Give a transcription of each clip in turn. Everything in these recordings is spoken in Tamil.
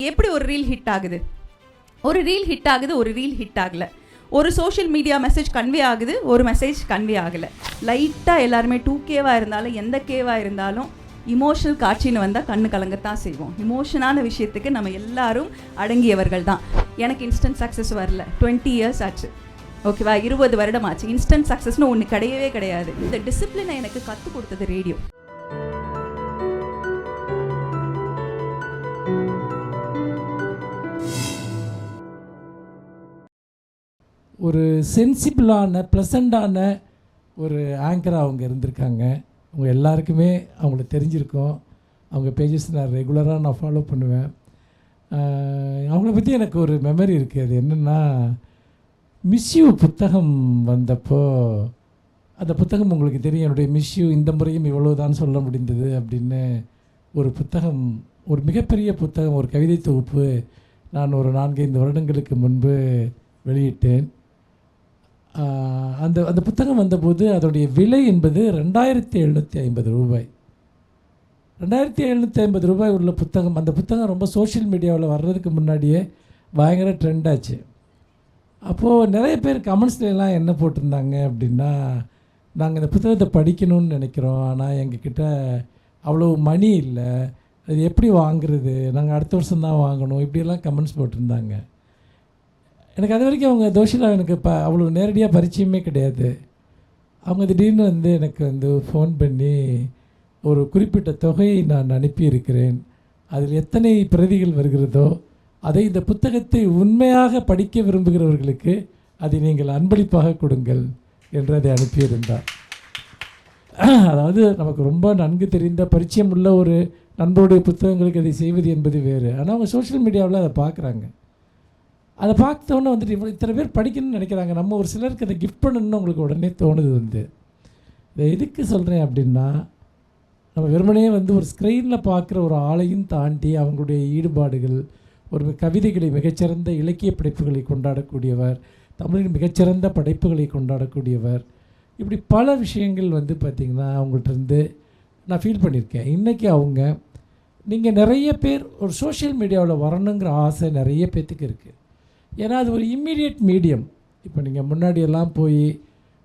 எப்படி ஒரு ரீல் ஹிட் ஆகுது, ஒரு ரீல் ஹிட் ஆகுது, ஒரு ரீல் ஹிட் ஆகலை. ஒரு சோஷியல் மீடியா மெசேஜ் கன்வே ஆகுது, ஒரு மெசேஜ் கன்வே ஆகலை. லைட்டாக எல்லாருமே 2Kவாக இருந்தாலும் எந்த கேவாக இருந்தாலும் இமோஷனல் காட்சின்னு வந்தால் கண்ணு கலங்கத்தான் செய்வோம். இமோஷனான விஷயத்துக்கு நம்ம எல்லாரும் அடங்கியவர்கள் தான். எனக்கு இன்ஸ்டன்ட் சக்ஸஸ் வரல, 20 இயர்ஸ் ஆச்சு, ஓகேவா, 20 வருடம் ஆச்சு. இன்ஸ்டன்ட் சக்ஸஸ்னு ஒன்று கிடையவே கிடையாது. இந்த டிசிப்ளினை எனக்கு கற்றுக் கொடுத்தது ரேடியோ. ஒரு சென்சிபிளான ப்ளசண்டான ஒரு ஆங்கராக அவங்க இருந்திருக்காங்க. அவங்க எல்லாருக்குமே அவங்கள தெரிஞ்சிருக்கும். அவங்க பேஜஸ் நான் ரெகுலராக நான் ஃபாலோ பண்ணுவேன். அவங்கள பற்றி எனக்கு ஒரு மெமரி இருக்குது. அது என்னென்னா, மிஸ்யூ புத்தகம் வந்தப்போ, அந்த புத்தகம் உங்களுக்கு தெரியும், என்னுடைய மிஸ்யூ இந்த முறையும் இவ்வளோதான் சொல்ல முடிந்தது அப்படின்னு ஒரு புத்தகம், ஒரு மிகப்பெரிய புத்தகம், ஒரு கவிதை தொகுப்பு நான் ஒரு 4-5 வருடங்களுக்கு முன்பு வெளியிட்டேன். அந்த புத்தகம் வந்தபோது அதோடைய விலை என்பது 2750 ரூபாய். 2750 ரூபாய் உள்ள புத்தகம். அந்த புத்தகம் ரொம்ப சோஷியல் மீடியாவில் வர்றதுக்கு முன்னாடியே பயங்கர ட்ரெண்ட் ஆச்சு. அப்போது நிறைய பேர் கமெண்ட்ஸ்லாம் என்ன போட்டிருந்தாங்க அப்படின்னா, நாங்கள் இந்த புத்தகத்தை படிக்கணும்னு நினைக்கிறோம், ஆனால் எங்ககிட்ட அவ்வளோ மணி இல்லை, அது எப்படி வாங்குறது, நாங்கள் அடுத்த வருஷம் தான் வாங்கணும், இப்படியெல்லாம் கமெண்ட்ஸ் போட்டிருந்தாங்க. எனக்கு அது வரைக்கும் அவங்க தோஷிலா எனக்கு அவ்வளோ நேரடியாக பரிச்சயமே கிடையாது. அவங்க திடீர்னு எனக்கு ஃபோன் பண்ணி ஒரு குறிப்பிட்ட தொகையை நான் அனுப்பியிருக்கிறேன், அதில் எத்தனை பிரதிகள் வருகிறதோ அதை இந்த புத்தகத்தை உண்மையாக படிக்க விரும்புகிறவர்களுக்கு அதை நீங்கள் அன்பளிப்பாக கொடுங்கள் என்று அதை அனுப்பியிருந்தார். அதாவது நமக்கு ரொம்ப நன்கு தெரிந்த பரிச்சயம் உள்ள ஒரு நண்பருடைய புத்தகங்களுக்கு அதை செய்வது என்பது வேறு. ஆனால் அவங்க சோஷியல் மீடியாவில் அதை பார்க்குறாங்க. அதை பார்த்தோன்னே இத்தனை பேர் படிக்கணும்னு நினைக்கிறாங்க, நம்ம ஒரு சிலருக்கு அதை கிஃப்ட் பண்ணணும்னு உங்களுக்கு உடனே தோணுது. இதை எதுக்கு சொல்கிறேன் அப்படின்னா, நம்ம வெறுமனே ஒரு ஸ்க்ரீனில் பார்க்குற ஒரு ஆளையும் தாண்டி அவங்களுடைய ஈடுபாடுகள், ஒரு கவிதைகளை, மிகச்சிறந்த இலக்கிய படைப்புகளை கொண்டாடக்கூடியவர், தமிழின் மிகச்சிறந்த படைப்புகளை கொண்டாடக்கூடியவர், இப்படி பல விஷயங்கள் பார்த்திங்கன்னா அவங்கள்ட்ட நான் ஃபீல் பண்ணியிருக்கேன். இன்றைக்கி நீங்கள் நிறைய பேர் ஒரு சோஷியல் மீடியாவில் வரணுங்கிற ஆசை நிறைய பேர்த்துக்கு இருக்குது. ஏன்னா அது ஒரு இம்மீடியட் மீடியம். இப்போ நீங்கள் முன்னாடியெல்லாம் போய்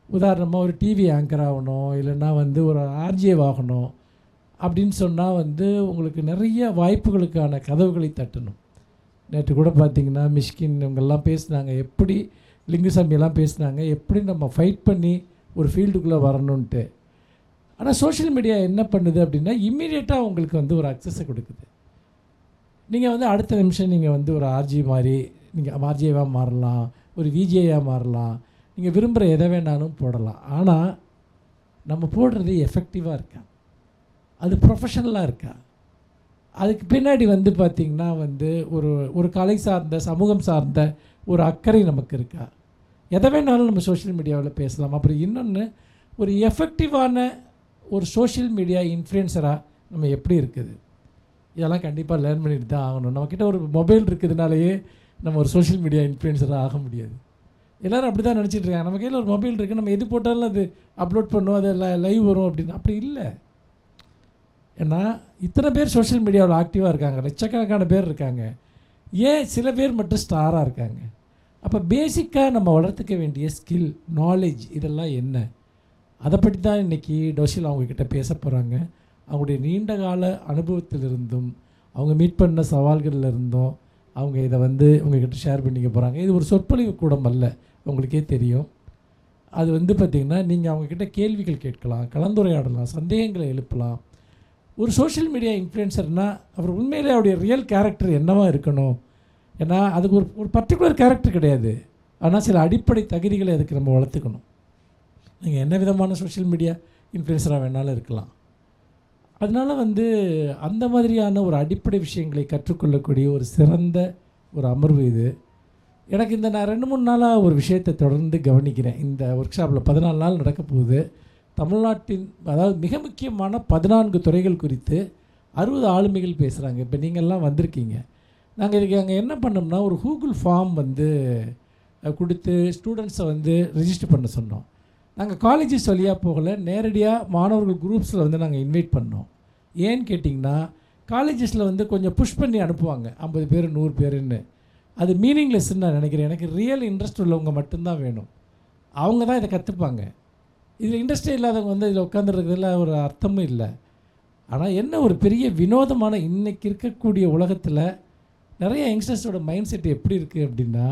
உதாரணமாக ஒரு டிவி ஆங்கர் ஆகணும், இல்லைன்னா ஒரு ஆர்ஜே ஆகணும் அப்படின்னு சொன்னால் உங்களுக்கு நிறைய வாய்ப்புகளுக்கான கதவுகளை தட்டணும். நேற்று கூட பார்த்திங்கன்னா மிஷ்கின் இவங்கெல்லாம் பேசுனாங்க, எப்படி லிங்குசாமியெல்லாம் பேசுனாங்க, எப்படி நம்ம ஃபைட் பண்ணி ஒரு ஃபீல்டுக்குள்ளே வரணுன்ட்டு. ஆனால் சோஷியல் மீடியா என்ன பண்ணுது அப்படின்னா, இம்மீடியட்டாக உங்களுக்கு ஒரு அக்சஸை கொடுக்குது. நீங்கள் அடுத்த நிமிஷம் நீங்கள் ஒரு ஆர்ஜி மாதிரி நீங்கள் ஆர்ஜேவாக மாறலாம், ஒரு விஜேயாக மாறலாம், நீங்கள் விரும்புகிற எதை வேணாலும் போடலாம். ஆனால் நம்ம போடுறது எஃபெக்டிவாக இருக்கா, அது ப்ரொஃபஷனலாக இருக்கா, அதுக்கு பின்னாடி பார்த்திங்கன்னா ஒரு ஒரு கலை சார்ந்த, சமூகம் சார்ந்த ஒரு அக்கறை நமக்கு இருக்கா, எதை வேணாலும் நம்ம சோஷியல் மீடியாவில் பேசலாம். அப்புறம் இன்னொன்று, ஒரு எஃபெக்டிவான ஒரு சோஷியல் மீடியா இன்ஃப்ளூயன்சராக நம்ம எப்படி இருக்குது, இதெல்லாம் கண்டிப்பாக லேர்ன் பண்ணிட்டு தான் ஆகணும். நம்மக்கிட்ட ஒரு மொபைல் இருக்கிறதுனாலேயே நம்ம ஒரு சோஷியல் மீடியா இன்ஃப்ளூயன்சராக ஆக முடியாது. எல்லோரும் அப்படி தான் நினச்சிட்டு இருக்காங்க, நம்ம கையில் ஒரு மொபைல் இருக்குது, நம்ம எது போட்டாலும் அது அப்லோட் பண்ணுவோம், அது லைவ் வரும் அப்படின்னு. அப்படி இல்லை. ஏன்னா இத்தனை பேர் சோஷியல் மீடியாவில் ஆக்டிவாக இருக்காங்க, லட்சக்கணக்கான பேர் இருக்காங்க, ஏன் சில பேர் மட்டும் ஸ்டாராக இருக்காங்க? அப்போ பேசிக்காக நம்ம வளர்த்துக்க வேண்டிய ஸ்கில், நாலேஜ், இதெல்லாம் என்ன, அதை பற்றி தான் இன்றைக்கி டோஷிலா அவங்கக்கிட்ட பேச போகிறாங்க. அவங்களுடைய நீண்ட கால அனுபவத்திலிருந்தும் அவங்க மீட் பண்ண சவால்களில் இருந்தும் அவங்க இதை உங்கள்கிட்ட ஷேர் பண்ணிக்க போகிறாங்க. இது ஒரு சொற்பொழிவு கூடம் அல்ல, உங்களுக்கே தெரியும். அது பார்த்திங்கன்னா நீங்கள் அவங்கக்கிட்ட கேள்விகள் கேட்கலாம், கலந்துரையாடலாம், சந்தேகங்களை எழுப்பலாம். ஒரு சோஷியல் மீடியா இன்ஃப்ளூயன்சர்னால் அவர் உண்மையிலே அவருடைய ரியல் கேரக்டர் என்னவாக இருக்கணும், ஏன்னா அதுக்கு ஒரு பர்டிகுலர் கேரக்டர் கிடையாது, ஆனால் சில அடிப்படை தகுதிகளை அதுக்கு நம்ம வளர்த்துக்கணும். நீங்கள் என்ன விதமான சோஷியல் மீடியா இன்ஃப்ளூயன்சராக வேணாலும் இருக்கலாம். அதனால் அந்த மாதிரியான ஒரு அடிப்படை விஷயங்களை கற்றுக்கொள்ளக்கூடிய ஒரு சிறந்த ஒரு அமர்வு இது. எனக்கு நான் 2-3 நாளாக ஒரு விஷயத்தை தொடர்ந்து கவனிக்கிறேன். இந்த ஒர்க் ஷாப்பில் 14 நாள் நடக்க போகுது. தமிழ்நாட்டின் அதாவது மிக முக்கியமான 14 துறைகள் குறித்து 60 ஆளுமைகள் பேசுகிறாங்க. இப்போ நீங்கள்லாம் வந்திருக்கீங்க. நாங்கள் இதுக்கு அங்கே என்ன பண்ணோம்னா, ஒரு கூகுள் ஃபார்ம் கொடுத்து ஸ்டூடெண்ட்ஸை ரெஜிஸ்டர் பண்ண சொன்னோம். நாங்கள் காலேஜஸ் வழியாக போகலை, நேரடியாக மாணவர்கள் குரூப்ஸில் நாங்கள் இன்வைட் பண்ணோம். ஏன்னு கேட்டிங்கன்னா, காலேஜஸில் வந்து கொஞ்சம் புஷ் பண்ணி அனுப்புவாங்க 50 பேர் 100 பேருன்னு. அது மீனிங்லெஸ்ன்னு நான் நினைக்கிறேன். எனக்கு ரியல் இன்ட்ரெஸ்ட் உள்ளவங்க மட்டும்தான் வேணும். அவங்க தான் இதை கற்றுப்பாங்க. இதில் இன்ட்ரெஸ்டே இல்லாதவங்க வந்து இதில் உட்காந்துருக்கிறதுல ஒரு அர்த்தமும் இல்லை. ஆனால் என்ன ஒரு பெரிய வினோதமான இன்றைக்கி இருக்கக்கூடிய உலகத்தில் நிறைய யங்ஸ்டர்ஸோட மைண்ட் செட் எப்படி இருக்குது அப்படின்னா,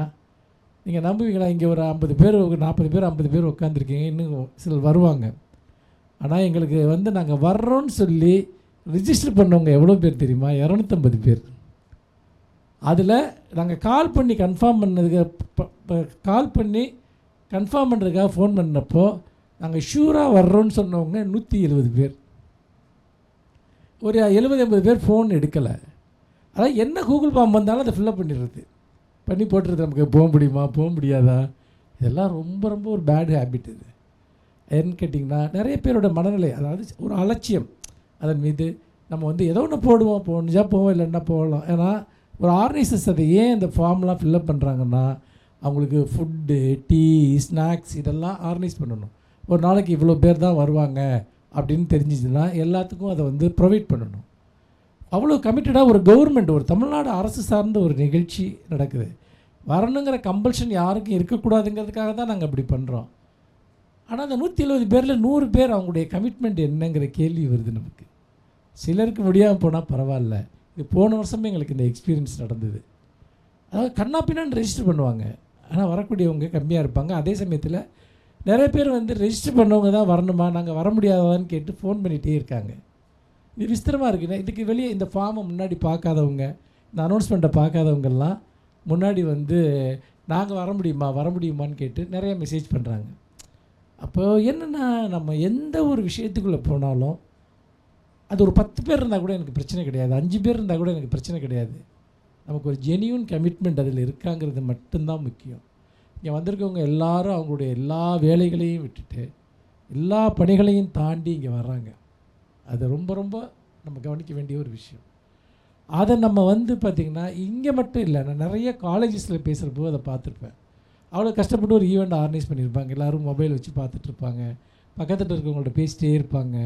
நீங்கள் நம்புவீங்களா, இங்கே ஒரு 50 பேர் 40 பேர் 50 பேர் உட்காந்துருக்கீங்க, இன்னும் சிலர் வருவாங்க. ஆனால் எங்களுக்கு வந்து நாங்கள் வர்றோன்னு சொல்லி ரிஜிஸ்டர் பண்ணவங்க எவ்வளோ பேர் தெரியுமா? 250 பேர். அதில் நாங்கள் கால் பண்ணி கன்ஃபார்ம் பண்ணுறதுக்காக ஃபோன் பண்ணப்போ நாங்கள் ஷூராக வர்றோன்னு சொன்னவங்க 170 பேர். ஒரு 70-80 பேர் ஃபோன் எடுக்கலை. அதான் என்ன கூகுள் ஃபார்ம் வந்தாலும் அதை ஃபில்லப் பண்ணி போட்டுறது. நமக்கு போக முடியுமா போக முடியாதா, இதெல்லாம் ரொம்ப ரொம்ப ஒரு பேட் ஹேபிட். இது ஏன்னு கேட்டிங்கன்னா நிறைய பேரோட மனநிலை, அதாவது ஒரு அலட்சியம் அதன் மீது. நம்ம வந்து ஏதோ ஒன்று போடுவோம், போனிச்சா போவோம், இல்லைன்னா போகலாம். ஏன்னா ஒரு ஆர்கனைசர்ஸ் அதை ஏன் இந்த ஃபார்ம்லாம் ஃபில்லப் பண்ணுறாங்கன்னா, அவங்களுக்கு ஃபுட்டு, டீ, ஸ்நாக்ஸ் இதெல்லாம் ஆர்கனைஸ் பண்ணணும். ஒரு நாளைக்கு இவ்வளோ பேர் தான் வருவாங்க அப்படின்னு தெரிஞ்சிச்சுன்னா எல்லாத்துக்கும் அதை வந்து ப்ரொவைட் பண்ணணும். அவ்வளோ கமிட்டடாக ஒரு கவர்மெண்ட், ஒரு தமிழ்நாடு அரசு சார்ந்த ஒரு நிகழ்ச்சி நடக்குது. வரணுங்கிற கம்பல்ஷன் யாருக்கும் இருக்கக்கூடாதுங்கிறதுக்காக தான் நாங்கள் அப்படி பண்ணுறோம். ஆனால் அந்த 170 பேரில் 100 பேர் அவங்களுடைய கமிட்மெண்ட் என்னங்கிற கேள்வி வருது நமக்கு. சிலருக்கு முடியாமல் போனால் பரவாயில்ல. இது போன வருஷமே எங்களுக்கு இந்த எக்ஸ்பீரியன்ஸ் நடந்தது. அதாவது கண்ணாப்பின்னான்னு ரெஜிஸ்டர் பண்ணுவாங்க, ஆனால் வரக்கூடியவங்க கம்மியாக இருப்பாங்க. அதே சமயத்தில் நிறைய பேர் வந்து ரெஜிஸ்டர் பண்ணவங்க தான் வரணுமா, நாங்கள் வர முடியாதான்னு கேட்டு ஃபோன் பண்ணிகிட்டே இருக்காங்க. இது விஸ்திரமாக இருக்குன்னா, இதுக்கு வெளியே இந்த ஃபார்மை முன்னாடி பார்க்காதவங்க, இந்த அனௌன்ஸ்மெண்ட்டை பார்க்காதவங்கெல்லாம் முன்னாடி வந்து நாங்கள் வர முடியுமான்னு கேட்டு நிறைய மெசேஜ் பண்ணுறாங்க. அப்போது என்னென்னா, நம்ம எந்த ஒரு விஷயத்துக்குள்ளே போனாலும் அது ஒரு 10 பேர் இருந்தால் கூட எனக்கு பிரச்சனை கிடையாது, 5 பேர் இருந்தால் கூட எனக்கு பிரச்சனை கிடையாது. நமக்கு ஒரு ஜெனியூன் கமிட்மெண்ட் அதில் இருக்காங்கிறது மட்டும்தான் முக்கியம். இங்கே வந்திருக்கவங்க எல்லாரும் அவங்களுடைய எல்லா வேலைகளையும் விட்டுட்டு எல்லா பணிகளையும் தாண்டி இங்கே வர்றாங்க. அது ரொம்ப ரொம்ப நம்ம கவனிக்க வேண்டிய ஒரு விஷயம். அதை நம்ம வந்து பார்த்திங்கன்னா இங்கே மட்டும் இல்லை, நான் நிறைய காலேஜஸில் பேசுகிறப்போ அதை பார்த்துருப்பேன். அவ்வளோ கஷ்டப்பட்டு ஒரு ஈவெண்ட் ஆர்கனைஸ் பண்ணியிருப்பாங்க. எல்லோரும் மொபைல் வச்சு பார்த்துட்ருப்பாங்க, பக்கத்தில் இருக்கவங்கள்ட்ட பேசிட்டே இருப்பாங்க.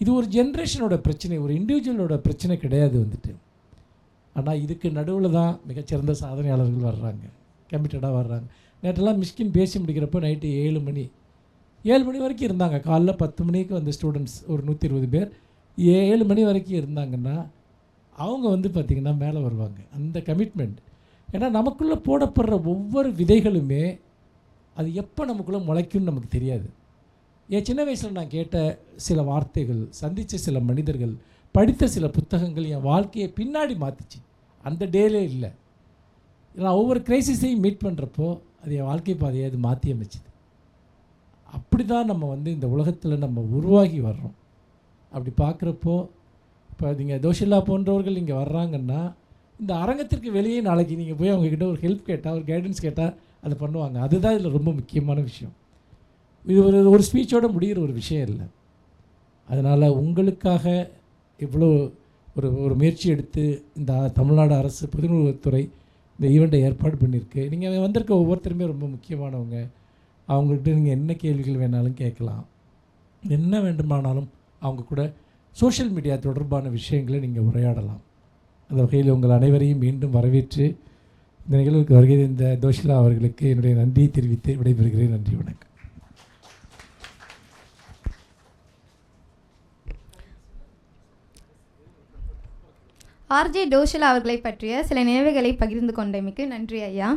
இது ஒரு ஜென்ரேஷனோட பிரச்சனை, ஒரு இண்டிவிஜுவலோட பிரச்சனை கிடையாது வந்துட்டு. ஆனால் இதுக்கு நடுவில் தான் மிகச்சிறந்த சாதனையாளர்கள் வர்றாங்க, கமிட்டடாக வர்றாங்க. நேற்றெல்லாம் மிஷ்கின் பேசி முடிக்கிறப்போ நைட்டு 7 மணி வரைக்கும் இருந்தாங்க. காலைல 10 மணிக்கு வந்த ஸ்டூடெண்ட்ஸ் ஒரு 120 பேர் 7 மணி வரைக்கும் இருந்தாங்கன்னா அவங்க வந்து பார்த்திங்கன்னா மேலே வருவாங்க. அந்த கமிட்மெண்ட். ஏன்னா நமக்குள்ளே போடப்படுற ஒவ்வொரு விதைகளுமே அது எப்போ நமக்குள்ளே முளைக்கும்னு நமக்கு தெரியாது. என் சின்ன வயசில் நான் கேட்ட சில வார்த்தைகள், சந்தித்த சில மனிதர்கள், படித்த சில புத்தகங்கள் என் வாழ்க்கையை பின்னாடி மாற்றிச்சு. அந்த டேலே இல்லை, நான் ஒவ்வொரு கிரைசிஸையும் மீட் பண்ணுறப்போ அது என் வாழ்க்கை பாதையை அது மாற்றி அமைச்சிது. அப்படி தான் நம்ம வந்து இந்த உலகத்தில் நம்ம உருவாகி வர்றோம். அப்படி பார்க்குறப்போ இப்போ நீங்கள் தோஷில்லா போன்றவர்கள் இங்கே வர்றாங்கன்னா, இந்த அரங்கத்திற்கு வெளியே நாளைக்கு நீங்கள் போய் அவங்கக்கிட்ட ஒரு ஹெல்ப் கேட்டால், ஒரு கைடன்ஸ் கேட்டால் அதை பண்ணுவாங்க. அதுதான் இதில் ரொம்ப முக்கியமான விஷயம். இது ஒரு ஸ்பீச்சோடு முடிகிற ஒரு விஷயம் இல்லை. அதனால் உங்களுக்காக இவ்வளோ ஒரு முயற்சி எடுத்து இந்த தமிழ்நாடு அரசு பொதுநூலகத்துறை இந்த ஈவெண்ட்டை ஏற்பாடு பண்ணியிருக்கு. நீங்கள் வந்திருக்க ஒவ்வொருத்தருமே ரொம்ப முக்கியமானவங்க. அவங்கள்ட்ட நீங்கள் என்ன கேள்விகள் வேணாலும் கேட்கலாம், என்ன வேண்டுமானாலும் அவங்க கூட சோஷியல் மீடியா தொடர்பான விஷயங்களை நீங்கள் உரையாடலாம். அந்த வகையில் உங்கள் அனைவரையும் மீண்டும் வரவேற்று இந்த நிகழ்வுக்கு வருகை இந்த தோஷிலா அவர்களுக்கு என்னுடைய நன்றியை தெரிவித்து விடைபெறுகிறேன். நன்றி, வணக்கம். ஆர்ஜே டோஷிலா அவர்களை பற்றிய சில நினைவுகளை பகிர்ந்து கொண்டமைக்கு நன்றி ஐயா.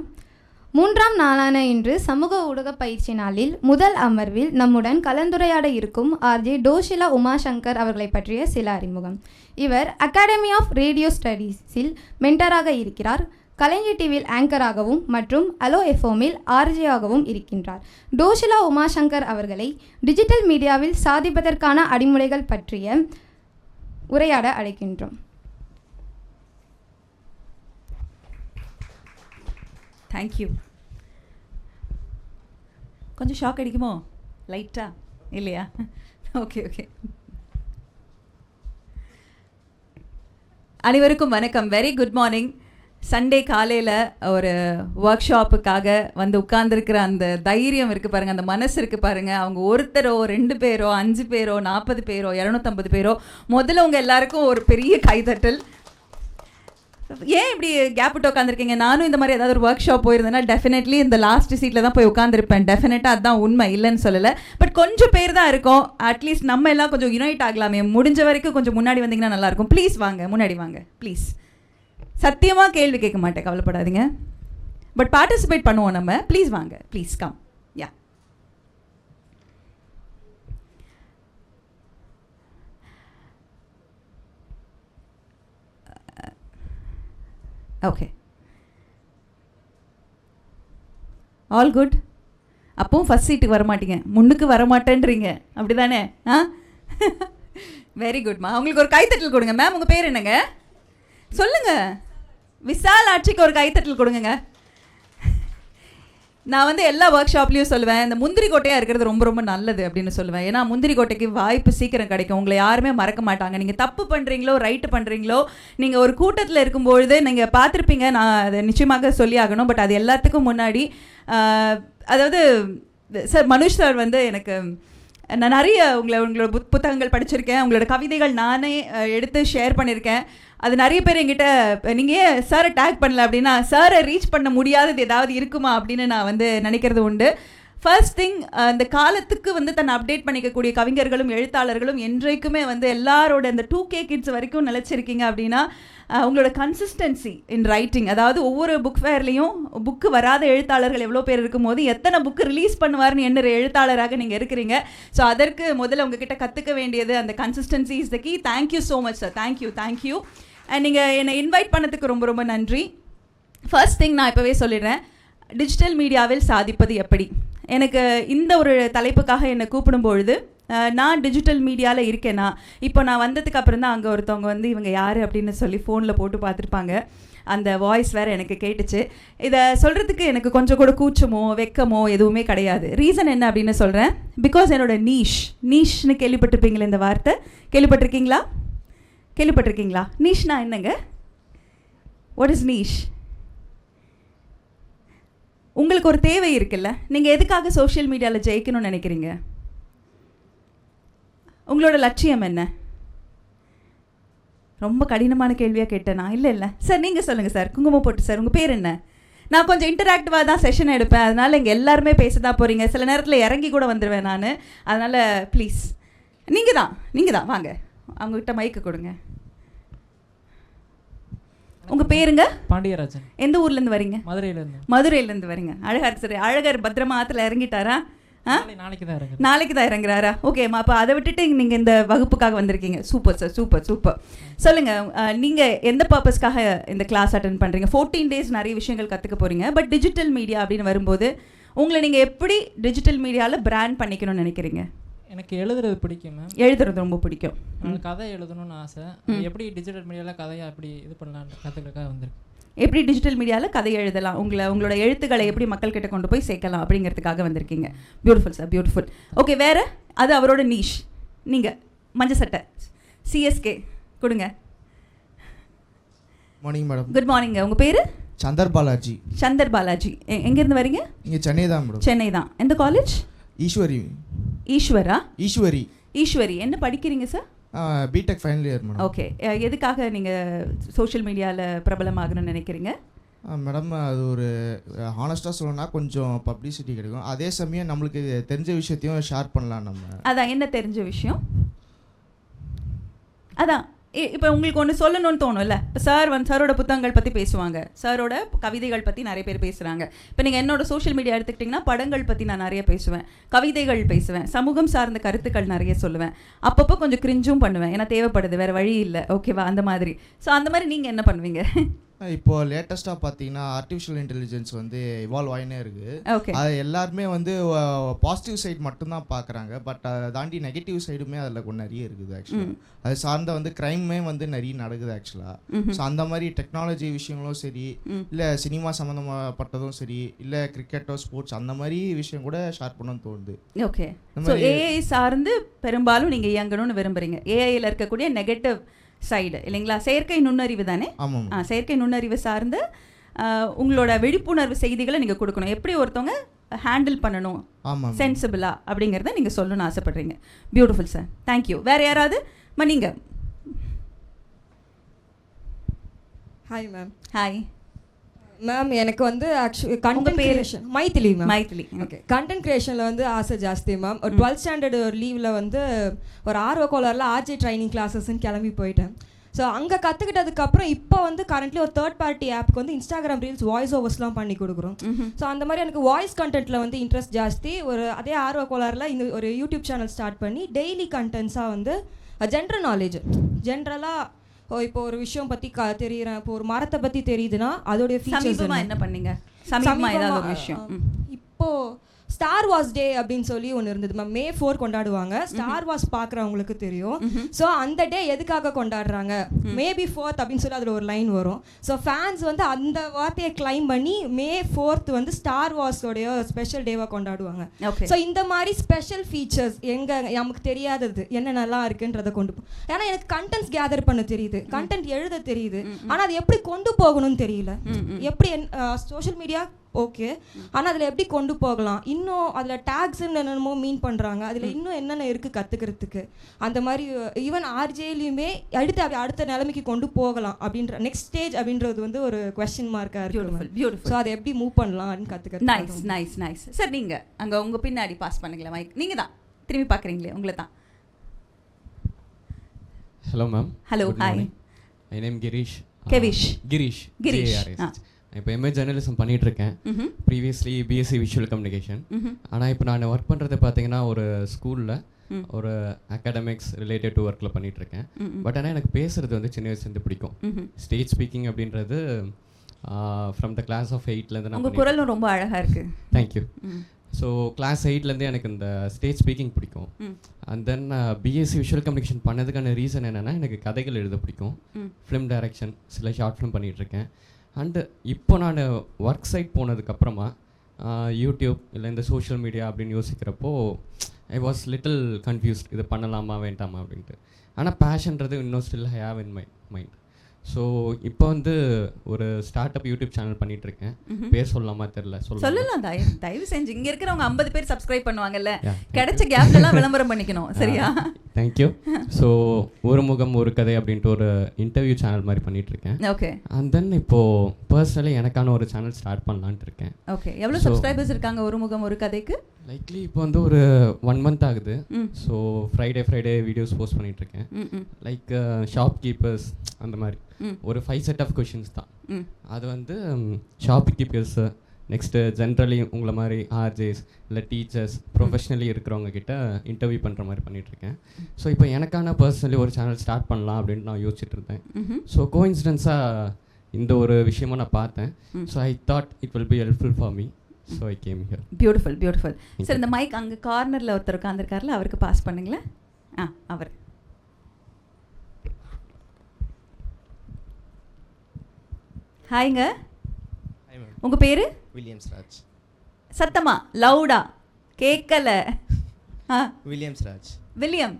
3ஆம் நாளான இன்று சமூக ஊடக பயிற்சி நாளில் முதல் அமர்வில் நம்முடன் கலந்துரையாட இருக்கும் ஆர்ஜே டோஷிலா உமாசங்கர் அவர்களை பற்றிய சில அறிமுகம். இவர் அகாடமி ஆஃப் ரேடியோ ஸ்டடீஸில் மென்டராக இருக்கிறார். கலைஞர் டிவியில் ஆங்கராகவும் மற்றும் அலோ எஃப்எம்மில் ஆர்ஜேயாகவும் இருக்கின்றார். டோஷிலா உமாசங்கர் அவர்களை டிஜிட்டல் மீடியாவில் சாதிப்பதற்கான அடிமுறைகள் பற்றிய உரையாட அழைக்கின்றோம். தேங்க்யூ. கொஞ்சம் ஷாக் அடிக்குமோ லைட்டா? இல்லையா? ஓகே. அனைவருக்கும் வணக்கம். Very good morning. சண்டே காலையில் ஒரு ஒர்க் ஷாப்புக்காக வந்து உட்கார்ந்துருக்கிற அந்த தைரியம் இருக்குது பாருங்கள், அந்த மனசு இருக்குது பாருங்கள். அவங்க ஒருத்தரோ 2 பேரோ 5 பேரோ 40 பேரோ 250 பேரோ, முதல்ல உங்கள் எல்லாருக்கும் ஒரு பெரிய கைதட்டல். ஏன் இப்படி கேப் விட்டு உட்காந்துருக்கீங்க? நானும் இந்த மாதிரி ஏதாவது ஒரு ஒர்க் ஷாப் போயிருந்தேன்னா டெஃபினெட்லி இந்த லாஸ்ட் சீட்டில் தான் போய் உட்காந்துருப்பேன். டெஃபினட்டாக அதுதான் உண்மை, இல்லைன்னு சொல்லலை. பட் கொஞ்சம் பேர் தான் இருக்கோம். அட்லீஸ்ட் நம்ம எல்லாம் கொஞ்சம் யுனைட் ஆகலாமே. முடிஞ்ச வரைக்கும் கொஞ்சம் முன்னாடி வந்தீங்கன்னா நல்லாயிருக்கும். ப்ளீஸ் வாங்க, முன்னாடி வாங்க ப்ளீஸ். சத்தியமாக கேள்வி கேட்க மாட்டேன், கவலைப்படாதீங்க. பட் பார்ட்டிசிபேட் பண்ணுவோம் நம்ம. ப்ளீஸ் வாங்க, please come. Yeah, okay, all good. அப்பவும் ஃபஸ்ட் சீட்டுக்கு வரமாட்டீங்க, முன்னுக்கு வரமாட்டேன்றீங்க, அப்படி தானே? ஆ, வெரி குட்மா. உங்களுக்கு ஒரு கைத்தட்டல் கொடுங்க. மேம், உங்கள் பேர் என்னங்க? சொல்லுங்கள். விசால் ஆட்சிக்கு ஒரு கைத்தட்டல் கொடுங்க. நான் வந்து எல்லா ஒர்க் ஷாப்லேயும் சொல்லுவேன், இந்த முந்திரி கோட்டையாக இருக்கிறது ரொம்ப ரொம்ப நல்லது அப்படின்னு சொல்லுவேன். ஏன்னா முந்திரி கோட்டைக்கு வாய்ப்பு சீக்கிரம் கிடைக்கும். உங்களை யாருமே மறக்க மாட்டாங்க. நீங்கள் தப்பு பண்ணுறீங்களோ ரைட்டு பண்ணுறீங்களோ, நீங்கள் ஒரு கூட்டத்தில் இருக்கும்பொழுது நீங்கள் பார்த்துருப்பீங்க. நான் அதை நிச்சயமாக சொல்லி ஆகணும். பட் அது எல்லாத்துக்கும் முன்னாடி அதாவது சார், மனுஷ் சார் வந்து எனக்கு, நான் நிறைய உங்களோட புத்தகங்கள் படிச்சிருக்கேன். உங்களோட கவிதைகள் நானே எடுத்து ஷேர் பண்ணியிருக்கேன். அது நிறைய பேர் என்கிட்ட, நீங்கள் ஏன் சாரை டேக் பண்ணல அப்படின்னா, சாரை ரீச் பண்ண முடியாதது ஏதாவது இருக்குமா அப்படின்னு நான் வந்து நினைக்கிறது உண்டு. ஃபர்ஸ்ட் திங், இந்த காலத்துக்கு வந்து தன்னை அப்டேட் பண்ணிக்கக்கூடிய கவிஞர்களும் எழுத்தாளர்களும் என்றைக்குமே வந்து எல்லாரோட இந்த 2K கிட்ஸ் வரைக்கும் நிலச்சிருக்கீங்க அப்படின்னா உங்களோட கன்சிஸ்டன்சி இன் ரைட்டிங். அதாவது ஒவ்வொரு புக் ஃபேர்லேயும் புக்கு வராத எழுத்தாளர்கள் எவ்வளோ பேர் இருக்கும்போது எத்தனை புக்கு ரிலீஸ் பண்ணுவார்னு எண்ணற எழுத்தாளராக நீங்கள் இருக்கிறீங்க. ஸோ அதற்கு முதல்ல உங்ககிட்ட கற்றுக்க வேண்டியது அந்த consistency is the key. Thank you so much sir. Thank you. And நீங்கள் என்னை இன்வைட் பண்ணதுக்கு ரொம்ப ரொம்ப நன்றி. ஃபர்ஸ்ட் திங் நான் இப்போவே சொல்லிடுறேன், டிஜிட்டல் மீடியாவில் சாதிப்பது எப்படி. எனக்கு இந்த ஒரு தலைப்புக்காக என்னை கூப்பிடும்பொழுது நான் டிஜிட்டல் மீடியாவில் இருக்கேன்னா, இப்போ நான் வந்ததுக்கு அப்புறம் தான் அங்கே ஒருத்தவங்க வந்து இவங்க யார் அப்படின்னு சொல்லி ஃபோனில் போட்டு பார்த்துருப்பாங்க. அந்த வாய்ஸ் வேறு எனக்கு கேட்டுச்சு. இதை சொல்கிறதுக்கு எனக்கு கொஞ்சம் கூட கூச்சமோ வெக்கமோ எதுவுமே கிடையாது. ரீசன் என்ன அப்படின்னு சொல்கிறேன். பிகாஸ் என்னோட நீஷ்னு கேள்விப்பட்டிருப்பீங்களே, இந்த வார்த்தை கேள்விப்பட்டிருக்கீங்களா? நீஷ்னா என்னங்க? What is niche? உங்களுக்கு ஒரு தேவை இருக்குல்ல, நீங்கள் எதுக்காக சோஷியல் மீடியாவில் ஜெயிக்கணும்னு நினைக்கிறீங்க? உங்களோட லட்சியம் என்ன? ரொம்ப கடினமான கேள்வியாக கேட்டேனா? இல்லை சார், நீங்கள் சொல்லுங்கள் சார். குங்குமம் போட்டு சார், உங்கள் பேர் என்ன? நான் கொஞ்சம் இன்டராக்டிவாக தான் செஷன் எடுப்பேன். அதனால் இங்கே எல்லாருமே பேச தான் போகிறீங்க. சில நேரத்தில் இறங்கி கூட வந்துடுவேன் நான். அதனால் ப்ளீஸ், நீங்கள் தான் வாங்க. அவங்ககிட்ட மைக்கு கொடுங்க. உங்கள் பேருங்க? பாண்டியராஜன். எந்த ஊர்லேருந்து வரீங்க? மதுரையிலேருந்து வரீங்க. அழகர் சார், அழகர் பத்திரமா ஆற்றுல இறங்கிட்டாரா? நாளைக்கு தான் இறங்குறாரா? ஓகேம்மா. அப்போ அதை விட்டுட்டு நீங்கள் இந்த வகுப்புக்காக வந்திருக்கீங்க. Super sir, super. சொல்லுங்கள், நீங்கள் எந்த பர்பஸ்க்காக இந்த கிளாஸ் அட்டென்ட் பண்ணுறீங்க? 14 days நிறைய விஷயங்கள் கற்றுக்க போகிறீங்க. பட் டிஜிட்டல் மீடியா அப்படின்னு வரும்போது உங்களை நீங்கள் எப்படி டிஜிட்டல் மீடியாவில் பிராண்ட் பண்ணிக்கணும்னு நினைக்கிறீங்க? எனக்கு எழுதுறது பிடிக்கும் மேம். எழுதுறது ரொம்ப பிடிக்கும். எனக்கு கதை எழுதணும்னு ஆசை. எப்படி டிஜிட்டல் மீடியாவில் கதையை எப்படி இது பண்ணலான்னு கற்றுக்கிறதுக்காக வந்திருக்கு. எப்படி டிஜிட்டல் மீடியாவில் கதை எழுதலாம், உங்களோட எழுத்துக்களை எப்படி மக்கள்கிட்ட கொண்டு போய் சேர்க்கலாம் அப்படிங்கிறதுக்காக வந்திருக்கீங்க. Beautiful sir, beautiful. ஓகே, வேறு? அது அவரோட நீஷ். நீங்கள் மஞ்சள் சட்டை, CSK கொடுங்க. Morning madam. Good morning. உங்கள் பேர்? சந்தர் பாலாஜி. எங்கேருந்து வரீங்க? இங்கே சென்னை தான் மேடம். சென்னை தான். எந்த காலேஜ்? ஈஸ்வரி. என்ன படிக்கிறீங்க sir? B Tech final year madam. Okay, எதுக்காக நீங்கள் சோஷியல் மீடியாவில் பிரபலமாகணும்னு நினைக்கிறீங்க? மேடம், அது ஒரு ஹானஸ்ட்டாக சொல்லணும்னா கொஞ்சம் பப்ளிசிட்டி கிடைக்கும். அதே சமயம் நம்மளுக்கு தெரிஞ்ச விஷயத்தையும் ஷேர் பண்ணலாம் நம்ம. அதான், என்ன தெரிஞ்ச விஷயம்? அதான் இப்போ உங்களுக்கு ஒன்று சொல்லணும்னு தோணும்ல. இப்போ சாரோட புத்தகங்கள் பற்றி பேசுவாங்க, சாரோட கவிதைகள் பற்றி நிறைய பேர் பேசுகிறாங்க. இப்போ நீங்கள் என்னோட சோஷியல் மீடியா எடுத்துக்கிட்டிங்கன்னா படங்கள் பற்றி நான் நிறைய பேசுவேன், கவிதைகள் பேசுவேன், சமூகம் சார்ந்த கருத்துக்கள் நிறைய சொல்லுவேன். அப்பப்போ கொஞ்சம் கிரிஞ்சும் பண்ணுவேன், ஏன்னா தேவைப்படுது, வேறு வழி இல்லை. ஓகேவா? அந்த மாதிரி. ஸோ அந்த மாதிரி நீங்கள் என்ன பண்ணுவீங்க? இப்போது லேட்டஸ்ட்டாக பார்த்தீங்கன்னா ஆர்டிஃபிஷியல் இன்டெலிஜென்ஸ் வந்து இவால்வ் ஆகினே இருக்குது. அது எல்லாருமே வந்து பாசிட்டிவ் சைடு மட்டும்தான் பார்க்குறாங்க. பட் அதை தாண்டி நெகட்டிவ் சைடுமே அதில் கொஞ்சம் நிறைய இருக்குது. ஆக்சுவலாக அது சார்ந்த வந்து க்ரைமே வந்து நிறைய நடக்குது ஆக்சுவலாக. ஸோ அந்த மாதிரி டெக்னாலஜி விஷயங்களும் சரி, இல்லை சினிமா சம்மந்தப்பட்டதும் சரி, இல்லை கிரிக்கெட்டோ ஸ்போர்ட்ஸ் அந்த மாதிரி விஷயம் கூட ஷேர் பண்ணணும்னு தோணுது. ஓகே, ஸோ ஏஐ சார்ந்து பெரும்பாலும் நீங்கள் இயங்கணும்னு விரும்புகிறீங்க. ஏஐயில் இருக்கக்கூடிய நெகட்டிவ் சைடு இல்லைங்களா? செயற்கை நுண்ணறிவு தானே? ஆமாம். செயற்கை நுண்ணறிவு சார்ந்து உங்களோட விழிப்புணர்வு செய்திகளை நீங்கள் கொடுக்கணும். எப்படி ஒருத்தவங்க ஹேண்டில் பண்ணணும் சென்சிபிளா அப்படிங்கிறத நீங்கள் சொல்லணும்னு ஆசைப்படுறீங்க. Beautiful sir, thank you. வேறு யாராவது? நீங்கள். Hi ma'am. ஹாய் மேம், எனக்கு வந்து actually content creation Maithili ma'am. Maithili. Okay. Content கிரியேஷனில் வந்து ஆசை ஜாஸ்தி மேம். ஒரு 12th ஸ்டாண்டர்டு ஒரு லீவில் வந்து ஒரு ஆர்வ கோளாறில் ஆர்ஜே ட்ரைனிங் கிளாஸஸ்ன்னு கிளம்பி போயிட்டேன். ஸோ அங்கே கற்றுக்கிட்டதுக்கப்புறம் இப்போ வந்து கரண்ட்லி ஒரு தேர்ட் பார்ட்டி ஆப்புக்கு வந்து இன்ஸ்டாகிராம் ரீல்ஸ் வாய்ஸ் ஓவர்ஸ்லாம் பண்ணி கொடுக்குறோம். ஸோ அந்த மாதிரி எனக்கு வாய்ஸ் கண்டென்ட்டில் வந்து இன்ட்ரெஸ்ட் ஜாஸ்தி. ஒரு அதே ஆர்வ கோளாறில் இந்த ஒரு யூடியூப் சேனல் ஸ்டார்ட் பண்ணி டெய்லி கண்டென்ட்ஸாக வந்து ஜென்ரல் நாலேஜ் ஜென்ரலாக இப்போ ஒரு விஷயம் பற்றி தெரியுறேன். இப்போ ஒரு மரத்தை பற்றி தெரியுதுன்னா அதோடைய ஃபீச்சர்ஸ் என்ன பண்ணீங்க? சமீபமா ஏதாவது ஒரு விஷயம்? இப்போ ஸ்டார் வார்ஸ் டே அப்படின்னு சொல்லி ஒன்று இருந்தது மேம். May 4 கொண்டாடுவாங்க. ஸ்டார் வார்ஸ் பார்க்குறவங்களுக்கு தெரியும். ஸோ அந்த டே எதுக்காக கொண்டாடுறாங்க? May 4th அப்படின்னு சொல்லி அதில் ஒரு லைன் வரும். ஸோ ஃபேன்ஸ் வந்து அந்த வார்த்தையை கிளைம் பண்ணி May 4th வந்து ஸ்டார் வார்ஸோடைய ஸ்பெஷல் டேவாக கொண்டாடுவாங்க. ஸோ இந்த மாதிரி ஸ்பெஷல் ஃபீச்சர்ஸ் எங்கே நமக்கு தெரியாதது என்னென்னலாம் இருக்குன்றதை கொண்டு ஏன்னா எனக்கு கண்டென்ட்ஸ் கேதர் பண்ண தெரியுது, கண்டென்ட் எழுத தெரியுது, ஆனால் அது எப்படி கொண்டு போகணும்னு தெரியல. எப்படி சோஷியல் மீடியா ஓகே, ஆனால் அதில் எப்படி கொண்டு போகலாம், இன்னும் அதில் டேக்ஸ்ன்னு என்னென்னமோ மீன் பண்ணுறாங்க, அதில் இன்னும் என்னென்ன இருக்குது கற்றுக்கிறதுக்கு. அந்த மாதிரி ஈவன் ஆர்ஜேலையுமே அடுத்த நிலைமைக்கு கொண்டு போகலாம் அப்படின்ற நெக்ஸ்ட் ஸ்டேஜ் அப்படின்றது வந்து ஒரு கொஸ்டின் மார்க்காக இருக்குது. ஸோ அதை எப்படி மூவ் பண்ணலாம் அப்படின்னு கற்றுக்கிறது. Nice nice nice. சார் நீங்கள் அங்கே உங்கள் பின்னாடி பாஸ் பண்ணுங்களேன் மைக். நீங்கள் தான் திரும்பி பார்க்குறீங்களே, உங்களை தான். Hello ma'am. Hello, hi. I name Girish. Girish. இப்போ எம்ஏ ஜேர்னலிசம் பண்ணிட்டு இருக்கேன். Previously BSc visual communication. ஆனால் இப்போ நான் ஒர்க் பண்ணுறது பார்த்தீங்கன்னா ஒரு ஸ்கூலில் ஒரு அகாடமிக்ஸ் ரிலேட்டட் டு ஒர்க்கில் பண்ணிகிட்ருக்கேன். பட் ஆனால் எனக்கு பேசுகிறது வந்து சின்ன வயசுலேருந்து பிடிக்கும். ஸ்டேஜ் ஸ்பீக்கிங் அப்படின்றது ஃப்ரம் த கிளாஸ் ஆஃப் 8லேருந்து நான். உங்கள் குரலும் ரொம்ப அழகாக இருக்குது. தேங்க்யூ. ஸோ கிளாஸ் 8லேருந்தே எனக்கு இந்த ஸ்டேஜ் ஸ்பீக்கிங் பிடிக்கும். And then BSc visual communication பண்ணதுக்கான ரீசன் என்னென்னா எனக்கு கதைகள் எழுத பிடிக்கும். ஃபிலிம் டைரக்ஷன், சில ஷார்ட் ஃபிலிம் பண்ணிகிட்ருக்கேன். அண்டு இப்போ நான் ஒர்க் சைட் போனதுக்கப்புறமா யூடியூப் இல்லை இந்த சோஷியல் மீடியா அப்படின்னு யோசிக்கிறப்போ ஐ வாஸ் லிட்டில் கன்ஃபியூஸ்ட், இது பண்ணலாமா வேண்டாமா அப்படின்ட்டு. ஆனால் பேஷன்றது இன்னும் still have in my mind. So இப்போ வந்து ஒரு ஸ்டார்ட் அப் யூடியூப் சேனல் பண்ணிட்டு இருக்கேன். பேர் சொல்லலாமா தெரியல. சொல்லலாம், தயவு செஞ்சு. இங்கே இருக்கிறவங்க 50 பேர் சப்ஸ்கிரைப் பண்ணுவாங்கல்ல, கிடைச்ச கேப்லாம் விளம்பரம் பண்ணிக்கணும், சரியா? தேங்க்யூ. ஸோ ஒரு முகம் ஒரு கதை அப்படின்ட்டு ஒரு இன்டர்வியூ சேனல் மாதிரி பண்ணிட்டு இருக்கேன். ஓகே. அண்ட் தென் இப்போ பர்சனலி எனக்கான ஒரு சேனல் ஸ்டார்ட் பண்ணலான்ட்டு இருக்கேன். ஓகே. எவ்வளோ சப்ஸ்கிரைபர்ஸ் இருக்காங்க ஒரு முகம் ஒரு கதைக்கு? லைக்லி இப்போ வந்து ஒரு 1 மந்த் ஆகுது. ஸோ ஃப்ரைடே வீடியோஸ் போஸ்ட் பண்ணிட்டு இருக்கேன். லைக் ஷாப் கீப்பர்ஸ் அந்த மாதிரி ஒரு 5 செட் ஆஃப் கொஷின்ஸ் தான். அது வந்து ஷாப் கீப்பர்ஸ், நெக்ஸ்ட்டு ஜென்ரலி உங்களை மாதிரி ஆர்ஜேஸ் இல்லை டீச்சர்ஸ் ப்ரொஃபஷ்னலி இருக்கிறவங்க கிட்ட இன்டர்வியூ பண்ணுற மாதிரி பண்ணிகிட்ருக்கேன். ஸோ இப்போ எனக்கான பர்சனலி ஒரு சேனல் ஸ்டார்ட் பண்ணலாம் அப்படின்னு நான் யோசிச்சுட்டு இருந்தேன். ஸோ கோஇன்சிடென்ஸாக இந்த ஒரு விஷயமா நான் பார்த்தேன். So I thought it will be helpful for me. So I came here. Beautiful beautiful. Sir இந்த மைக் அங்கே கார்னரில் ஒருத்தர் உட்காந்துருக்காருல, அவருக்கு பாஸ் பண்ணுங்களேன். அவர். ஹாய்ங்க. உங்கள் பேர்? வில்லியம்ஸ் ராஜ். சத்தமா லவுடா கேட்கல. Williams Raj. William.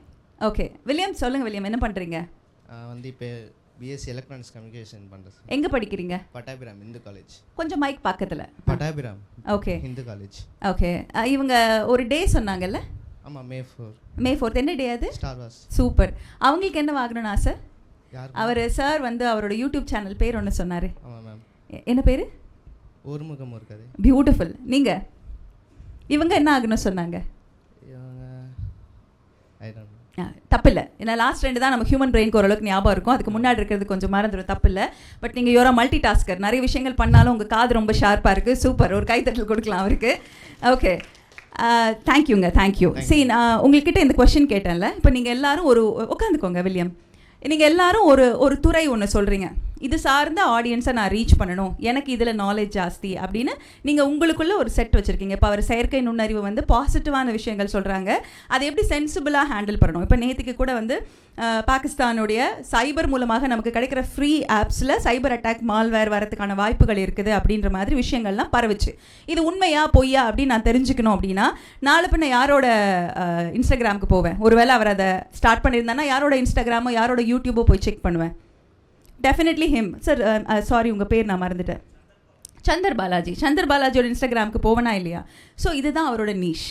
Okay William, சொல்லுங்கள் வில்லியம், என்ன பண்ணுறீங்க? வந்து இப்போ பிஎஸ்சி எலக்ட்ரானிக்ஸ் கம்யூனிகேஷன் பண்ணுறேன். எங்கே படிக்கிறீங்க? பட்டாபிராம் இந்து காலேஜ். கொஞ்சம் மைக் பக்கத்தில். Pattabiram. Okay. Hindu college. Okay. இவங்க ஒரு டே சொன்னாங்கல்ல? ஆமாம், May 4th. என்ன டே அது? Star Wars. சூப்பர். அவங்களுக்கு என்ன வாங்கணும்னு ஆசை? அவர் சார் வந்து அவரோட யூடியூப் சேனல் பேர் ஒன்று சொன்னார். ஆமாம் மேம். என்ன பேர்? ஒரு முகம் ஒரு கதை. பியூட்டிஃபுல். நீங்கள் இவங்க என்ன ஆகணும்னு சொன்னாங்க? தப்பில்லை. ஏன்னா லாஸ்ட் 2 தான் நம்ம ஹியூமன் பிரெயினுக்கு ஓரளவுக்கு ஞாபகம் இருக்கும். அதுக்கு முன்னாடி இருக்கிறது கொஞ்சம் மறந்துடும், தப்பில்லை. பட் நீங்கள் யோரா மல்டி டாஸ்கர், நிறைய விஷயங்கள் பண்ணாலும் உங்கள் காது ரொம்ப ஷார்ப்பாக இருக்குது. சூப்பர். ஒரு கைத்தட்டல் கொடுக்கலாம் அவருக்கு. ஓகே, தேங்க்யூங்க. தேங்க்யூ. சரி, நான் உங்கள்கிட்ட இந்த கொஸ்டின் கேட்டேன்ல, இப்போ நீங்கள் எல்லாரும் ஒரு உட்காந்துக்கோங்க வில்லியம். நீங்கள் எல்லாரும் ஒரு துறை ஒன்று சொல்கிறீங்க. இது சார்ந்த ஆடியன்ஸை நான் ரீச் பண்ணணும், எனக்கு இதில் நாலேஜ் ஜாஸ்தி அப்படின்னு நீங்கள் உங்களுக்குள்ள ஒரு செட் வச்சுருக்கீங்க. இப்போ அவர் செயற்கை நுண்ணறிவு வந்து பாசிட்டிவான விஷயங்கள் சொல்கிறாங்க, அதை எப்படி சென்சிபிளாக ஹேண்டில் பண்ணணும். இப்போ நேற்றுக்கு கூட வந்து பாகிஸ்தானுடைய சைபர் மூலமாக நமக்கு கிடைக்கிற ஃப்ரீ ஆப்ஸில் சைபர் அட்டாக் மால்வேர் வரதுக்கான வாய்ப்புகள் இருக்குது அப்படின்ற மாதிரி விஷயங்கள்லாம் பரவுச்சு. இது உண்மையா பொய்யா அப்படின்னு நான் தெரிஞ்சுக்கணும் அப்படின்னா நாளை பின்ன யாரோட இன்ஸ்டாகிராமுக்கு போவேன், ஒருவேளை அவர் அதை ஸ்டார்ட் பண்ணியிருந்தானா யாரோட இன்ஸ்டாகிராமோ யாரோட யூடியூபோ போய் செக் பண்ணுவேன். Definitely him. சார் சாரி உங்கள் பேர் நான் மறந்துட்டேன். சந்தர் பாலாஜியோட இன்ஸ்டாகிராமுக்கு போவேனா இல்லையா? ஸோ இதுதான் அவரோட நீஷ்.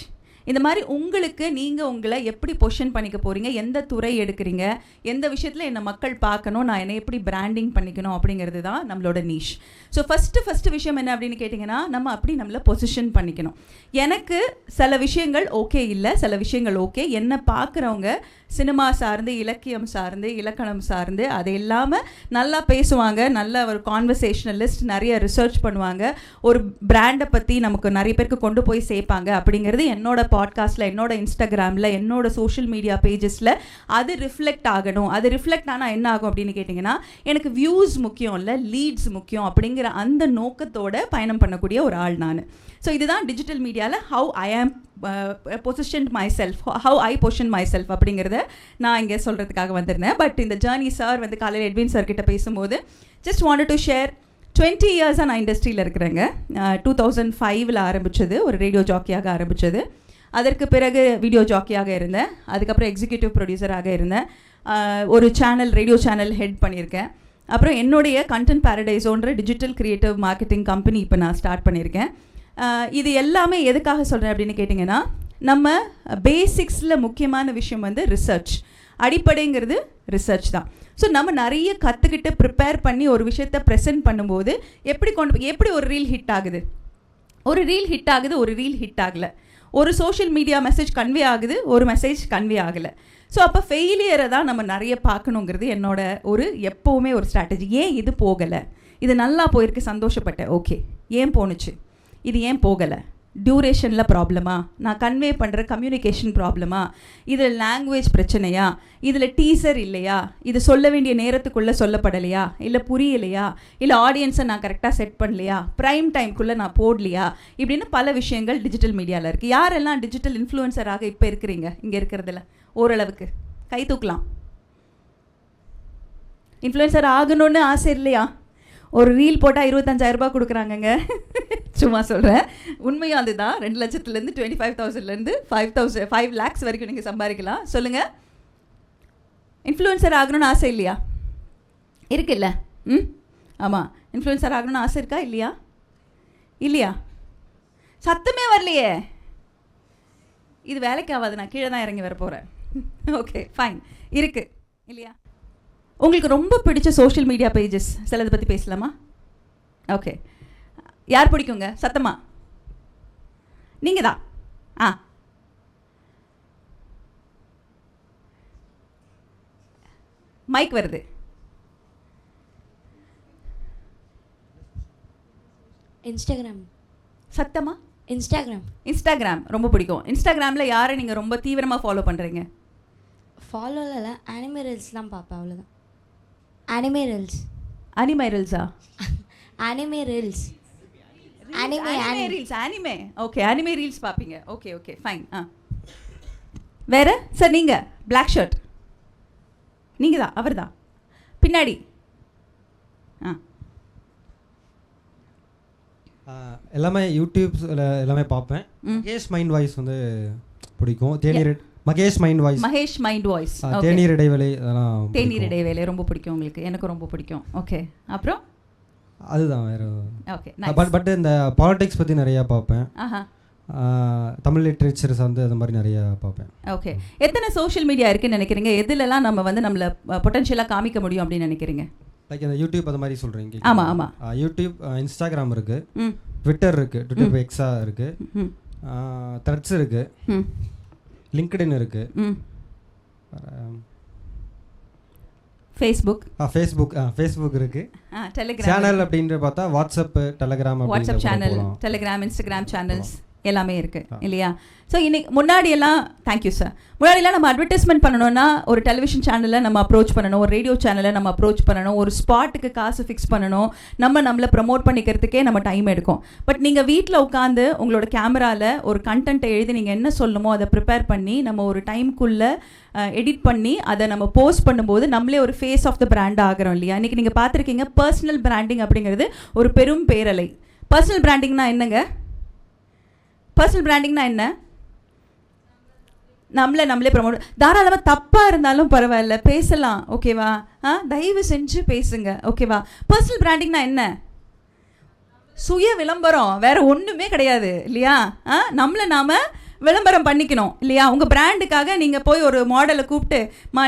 இந்த மாதிரி உங்களுக்கு நீங்கள் உங்களை எப்படி பொசிஷன் பண்ணிக்க போகிறீங்க, எந்த துறை எடுக்கிறீங்க, எந்த விஷயத்தில் என்னை மக்கள் பார்க்கணும், நான் என்னை எப்படி பிராண்டிங் பண்ணிக்கணும் அப்படிங்கிறது தான் நம்மளோட நீஷ். ஸோ ஃபஸ்ட்டு விஷயம் என்ன அப்படின்னு கேட்டிங்கன்னா, நம்ம அப்படி நம்மளை பொசிஷன் பண்ணிக்கணும். எனக்கு சில விஷயங்கள் ஓகே இல்லை, சில விஷயங்கள் ஓகே. என்னை பார்க்குறவங்க சினிமா சார்ந்து, இலக்கியம் சார்ந்து, இலக்கணம் சார்ந்து, அது இல்லாமல் நல்லா பேசுவாங்க, நல்ல ஒரு கான்வர்சேஷனலிஸ்ட், நிறைய ரிசர்ச் பண்ணுவாங்க, ஒரு பிராண்டை பற்றி நமக்கு நிறைய பேருக்கு கொண்டு போய் சேர்ப்பாங்க அப்படிங்கிறது என்னோட பாட்காஸ்ட்டில், என்னோட இன்ஸ்டாகிராமில், என்னோட சோஷியல் மீடியா பேஜஸில் அது ரிஃப்ளெக்ட் ஆகணும். அது ரிஃப்ளெக்ட் ஆனால் என்ன ஆகும் அப்படின்னு கேட்டிங்கன்னா, எனக்கு வியூஸ் முக்கியம் இல்லை, லீட்ஸ் முக்கியம் அப்படிங்கிற அந்த நோக்கத்தோட பயணம் பண்ணக்கூடிய ஒரு ஆள் நான். ஸோ இதுதான் டிஜிட்டல் மீடியாவில் ஹவு ஐ ஆம் position my self, how I position my self அப்படிங்கிறத நான் இங்கே சொல்கிறதுக்காக வந்திருந்தேன். பட் இந்த ஜேர்னி சார் வந்து காலையில் எட்வின் சார் கிட்ட பேசும்போது ஜஸ்ட் வாண்டட் டு ஷேர் 20 இயர்ஸாக நான் இண்டஸ்ட்ரியில் இருக்கிறேங்க. 2005 ஆரம்பித்தது, ஒரு ரேடியோ ஜாக்கியாக ஆரம்பித்தது. அதற்கு பிறகு வீடியோ ஜாக்கியாக இருந்தேன், அதுக்கப்புறம் எக்ஸிக்யூட்டிவ் ப்ரொடியூசராக இருந்தேன், ஒரு சேனல், ரேடியோ சேனல் ஹெட் பண்ணியிருக்கேன். அப்புறம் என்னுடைய கண்டென்ட் பாரடைஸோன்ற டிஜிட்டல் கிரியேட்டிவ் மார்க்கெட்டிங் கம்பெனி இப்போ நான் ஸ்டார்ட் பண்ணியிருக்கேன். இது எல்லாமே எதுக்காக சொல்கிறேன் அப்படின்னு கேட்டிங்கன்னா, நம்ம பேசிக்ஸில் முக்கியமான விஷயம் வந்து ரிசர்ச். அடிப்படைங்கிறது ரிசர்ச் தான். ஸோ நம்ம நிறைய கற்றுக்கிட்டு ப்ரிப்பேர் பண்ணி ஒரு விஷயத்தை ப்ரெசென்ட் பண்ணும்போது எப்படி ஒரு ரீல் ஹிட் ஆகுது, ஒரு ரீல் ஹிட் ஆகலை, ஒரு சோஷியல் மீடியா மெசேஜ் கன்வே ஆகுது, ஒரு மெசேஜ் கன்வே ஆகலை. ஸோ அப்போ ஃபெயிலியரை தான் நம்ம நிறைய பார்க்கணுங்கிறது என்னோட ஒரு எப்போவுமே ஒரு ஸ்ட்ராட்டஜி. ஏன் இது போகலை, இது நல்லா போயிருக்கு, சந்தோஷப்பட்டேன், ஓகே, ஏன் போணுச்சு, இது ஏன் போகலை, டியூரேஷனில் ப்ராப்ளமா, நான் கன்வே பண்ணுற கம்யூனிகேஷன் ப்ராப்ளமா, இதில் லாங்குவேஜ் பிரச்சனையா, இதில் டீசர் இல்லையா, இது சொல்ல வேண்டிய நேரத்துக்குள்ளே சொல்லப்படலையா, இல்லை புரியலையா, இல்லை ஆடியன்ஸை நான் கரெக்டாக செட் பண்ணலையா, ப்ரைம் டைம்குள்ளே நான் போடலையா, இப்படின்னு பல விஷயங்கள் டிஜிட்டல் மீடியாவில் இருக்குது. யாரெல்லாம் டிஜிட்டல் இன்ஃப்ளூயன்சராக இப்போ இருக்கிறீங்க இங்கே இருக்கிறதுல? ஓரளவுக்கு கை தூக்கலாம். இன்ஃப்ளூயன்சர் ஆகணும்னு ஆசை இல்லையா? ஒரு ரீல் போட்டால் 25,000 ரூபாய் கொடுக்குறாங்கங்க. சும்மா சொல்கிறேன், உண்மையும் அதுதான். 2 லட்சத்துலேருந்து 25,000லேருந்து 5 lakhs வரைக்கும் நீங்கள் சம்பாதிக்கலாம். சொல்லுங்கள், இன்ஃப்ளூயன்சர் ஆகணும்னு ஆசை இல்லையா? இருக்குல்ல? ஆமாம், இன்ஃப்ளூயன்சர் ஆகணும்னு ஆசை இருக்கா இல்லையா? இல்லையா? சத்தமே வரலையே. இது வேலைக்கு ஆகாது, நான் கீழே தான் இறங்கி வர போகிறேன். ஓகே ஃபைன், இருக்குது இல்லையா? உங்களுக்கு ரொம்ப பிடிச்ச சோஷியல் மீடியா பேஜஸ் சிலதை பற்றி பேசலாமா? ஓகே, யார் பிடிக்குங்க? சத்தமா நீங்கள் தான். மைக் வருது. இன்ஸ்டாகிராம். சத்தமா? இன்ஸ்டாகிராம் ரொம்ப பிடிக்கும். இன்ஸ்டாகிராமில் யாரை நீங்கள் ரொம்ப தீவிரமாக ஃபாலோ பண்ணுறீங்க? ஃபாலோவில் அனிமே ரீல்ஸ் தான் பார்ப்பேன், அவ்வளோதான். அனிமே ரீல்ஸா? Anime reels. Anime. Okay, anime reels பார்ப்பீங்க. Okay okay fine. வேற சார்? நீங்கள் பிளாக் ஷர்ட், நீங்கள் தான், அவர் தான் பின்னாடி. எல்லாமே யூடியூப்ஸில் எல்லாமே பார்ப்பேன். மகேஷ் மைண்ட் வாய்ஸ் வந்து பிடிக்கும். மகேஷ் மைண்ட் வாய்ஸ், தேநீர் இடைவேளை, அதெல்லாம். தேநீர் இடைவேளை ரொம்ப பிடிக்கும் உங்களுக்கு? எனக்கு ரொம்ப பிடிக்கும். ஓகே, அப்புறம் அதுதான் வேறு. ஓகே, பட் இந்த பாலிடிக்ஸ் பற்றி நிறையா பார்ப்பேன். தமிழ் லிட்ரேச்சர்ஸ் வந்து அது மாதிரி நிறையா பார்ப்பேன். ஓகே, எத்தனை சோஷியல் மீடியா இருக்குன்னு நினைக்கிறீங்க? எதுலலாம் நம்ம வந்து நம்மளை பொட்டன்ஷியலாக காமிக்க முடியும் அப்படின்னு நினைக்கிறீங்க? லைக் இந்த யூடியூப் அது மாதிரி சொல்கிறீங்க? ஆமாம் ஆமாம். யூடியூப், இன்ஸ்டாகிராம் இருக்குது, ட்விட்டர் இருக்குது, ட்விட்டர் எக்ஸா இருக்குது, த்ரெட்ஸ் இருக்குது, லிங்க்டின் இருக்குது, ஃபேஸ்புக் இருக்குது, டெலிகிராம் சேனல் அப்படின்ற பார்த்தா WhatsApp, Telegram, channel, Telegram, Instagram channels எல்லாமே இருக்குது இல்லையா? ஸோ இன்னைக்கு முன்னாடியெல்லாம் தேங்க்யூ சார், முன்னாடியெல்லாம் நம்ம அட்வர்டைஸ்மெண்ட் பண்ணணும்னா ஒரு டெலிவிஷன் சேனலில் நம்ம அப்ரோச் பண்ணணும், ஒரு ரேடியோ சேனலில் நம்ம அப்ரோச் பண்ணணும், ஒரு ஸ்பாட்டுக்கு காசு ஃபிக்ஸ் பண்ணணும், நம்மளை ப்ரமோட் பண்ணிக்கிறதுக்கே நம்ம டைம் எடுக்கும். பட் நீங்கள் வீட்டில் உட்காந்து உங்களோட கேமராவில் ஒரு கண்டென்ட்டை எழுதி நீங்கள் என்ன சொல்லணுமோ அதை ப்ரிப்பேர் பண்ணி நம்ம ஒரு டைம்குள்ளே எடிட் பண்ணி அதை நம்ம போஸ்ட் பண்ணும்போது நம்மளே ஒரு ஃபேஸ் ஆஃப் த பிராண்ட் ஆகிறோம் இல்லையா? இன்றைக்கி நீங்கள் பார்த்துருக்கீங்க பர்சனல் பிராண்டிங் அப்படிங்கிறது ஒரு பெரும் பேரலை. பர்சனல் பிராண்டிங்னா என்னங்க? பர்சனல் பிராண்டிங்னா என்ன? நம்மளே ப்ரமோட், தாராளமாக தப்பாக இருந்தாலும் பரவாயில்ல பேசலாம், ஓகேவா? தயவு செஞ்சு பேசுங்க, ஓகேவா? பர்சனல் பிராண்டிங்னா என்ன? சுய விளம்பரம், வேற ஒன்றுமே கிடையாது இல்லையா? நம்மளை நாம் விளம்பரம் பண்ணிக்கணும் இல்லையா? உங்கள் பிராண்டுக்காக நீங்கள் போய் ஒரு மாடலை கூப்பிட்டு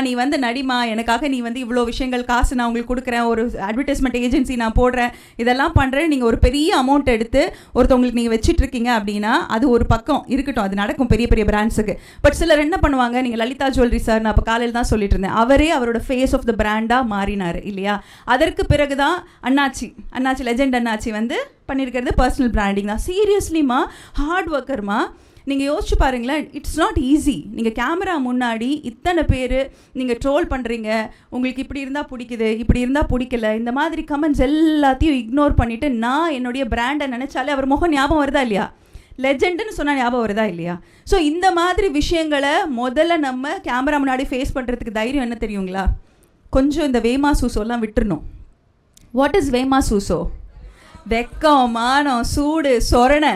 நீ வந்து நடிமா, எனக்காக நீ வந்து இவ்வளோ விஷயங்கள் காசு நான் உங்களுக்கு கொடுக்குறேன், ஒரு அட்வர்டைஸ்மெண்ட் ஏஜென்சி நான் போடுறேன், இதெல்லாம் பண்ணுறேன், நீங்கள் ஒரு பெரிய அமௌண்ட் எடுத்து ஒருத்தவங்களுக்கு நீங்கள் வச்சிட்ருக்கீங்க அப்படின்னா அது ஒரு பக்கம் இருக்கட்டும், அது நடக்கும் பெரிய பெரிய பிராண்ட்ஸுக்கு. பட் சிலர் என்ன பண்ணுவாங்க, நீங்கள் லலிதா ஜுவல்லரி சார், நான் இப்போ காலையில் தான் சொல்லிட்டு இருந்தேன், அவரே அவரோட ஃபேஸ் ஆஃப் த பிராண்டாக மாறினார் இல்லையா? அதற்கு பிறகு தான் அண்ணாச்சி லெஜெண்ட் அண்ணாச்சி வந்து பண்ணியிருக்கிறது பர்சனல் பிராண்டிங் தான். சீரியஸ்லிமா ஹார்ட் ஒர்க்கர்மா. நீங்கள் யோசிச்சு பாருங்களேன், இட்ஸ் நாட் ஈஸி. நீங்கள் கேமரா முன்னாடி இத்தனை பேர் நீங்கள் ட்ரோல் பண்ணுறீங்க, உங்களுக்கு இப்படி இருந்தால் பிடிக்குது, இப்படி இருந்தால் பிடிக்கல, இந்த மாதிரி கமெண்ட்ஸ் எல்லாத்தையும் இக்னோர் பண்ணிவிட்டு நான் என்னுடைய பிராண்டை நினச்சாலே அவர் முகம் ஞாபகம் வருதா இல்லையா? லெஜெண்டுன்னு சொன்னால் ஞாபகம் வருதா இல்லையா? ஸோ இந்த மாதிரி விஷயங்களை முதல்ல நம்ம கேமரா முன்னாடி ஃபேஸ் பண்ணுறதுக்கு தைரியம் என்ன தெரியுங்களா? கொஞ்சம் இந்த வேமா சூசோலாம் விட்டுறணும். வாட் இஸ் வேமா சூசோ? வெக்கம், மானம், சூடு, சொரணை,